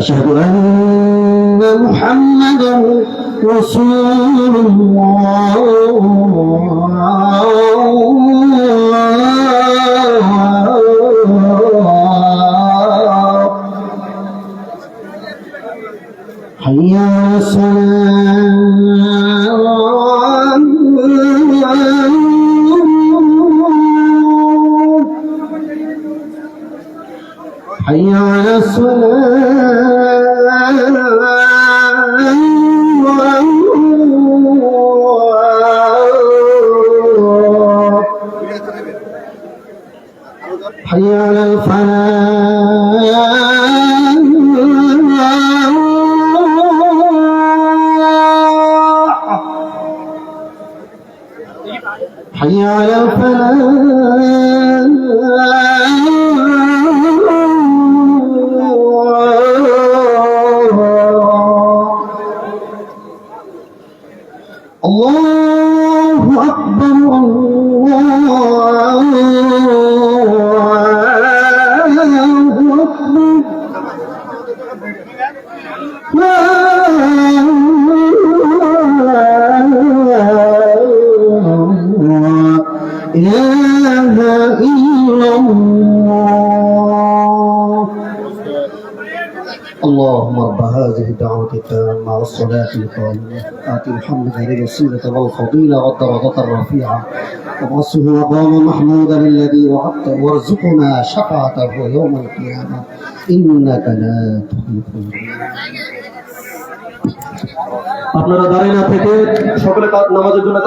أشهد أن محمدا رسول الله. حي على الصلاة، حي على الصلاة، حي على الفلاح، حي على الفلاح. الله أكبر، الله أكبر، لا إله إلا الله. اللهم رب هذه الدعوة التامة والصلاة القائمة آت محمدا الوسيلة والفضيلة والدرجة الرفيعة وابعثه مقاما محمودا الذي وعدته وارزقنا شفاعته يوم القيامة إنك لا تخلف الميعاد. আপনারা দাঁড়িয়ে না থেকে সকলে নামাজের জন্য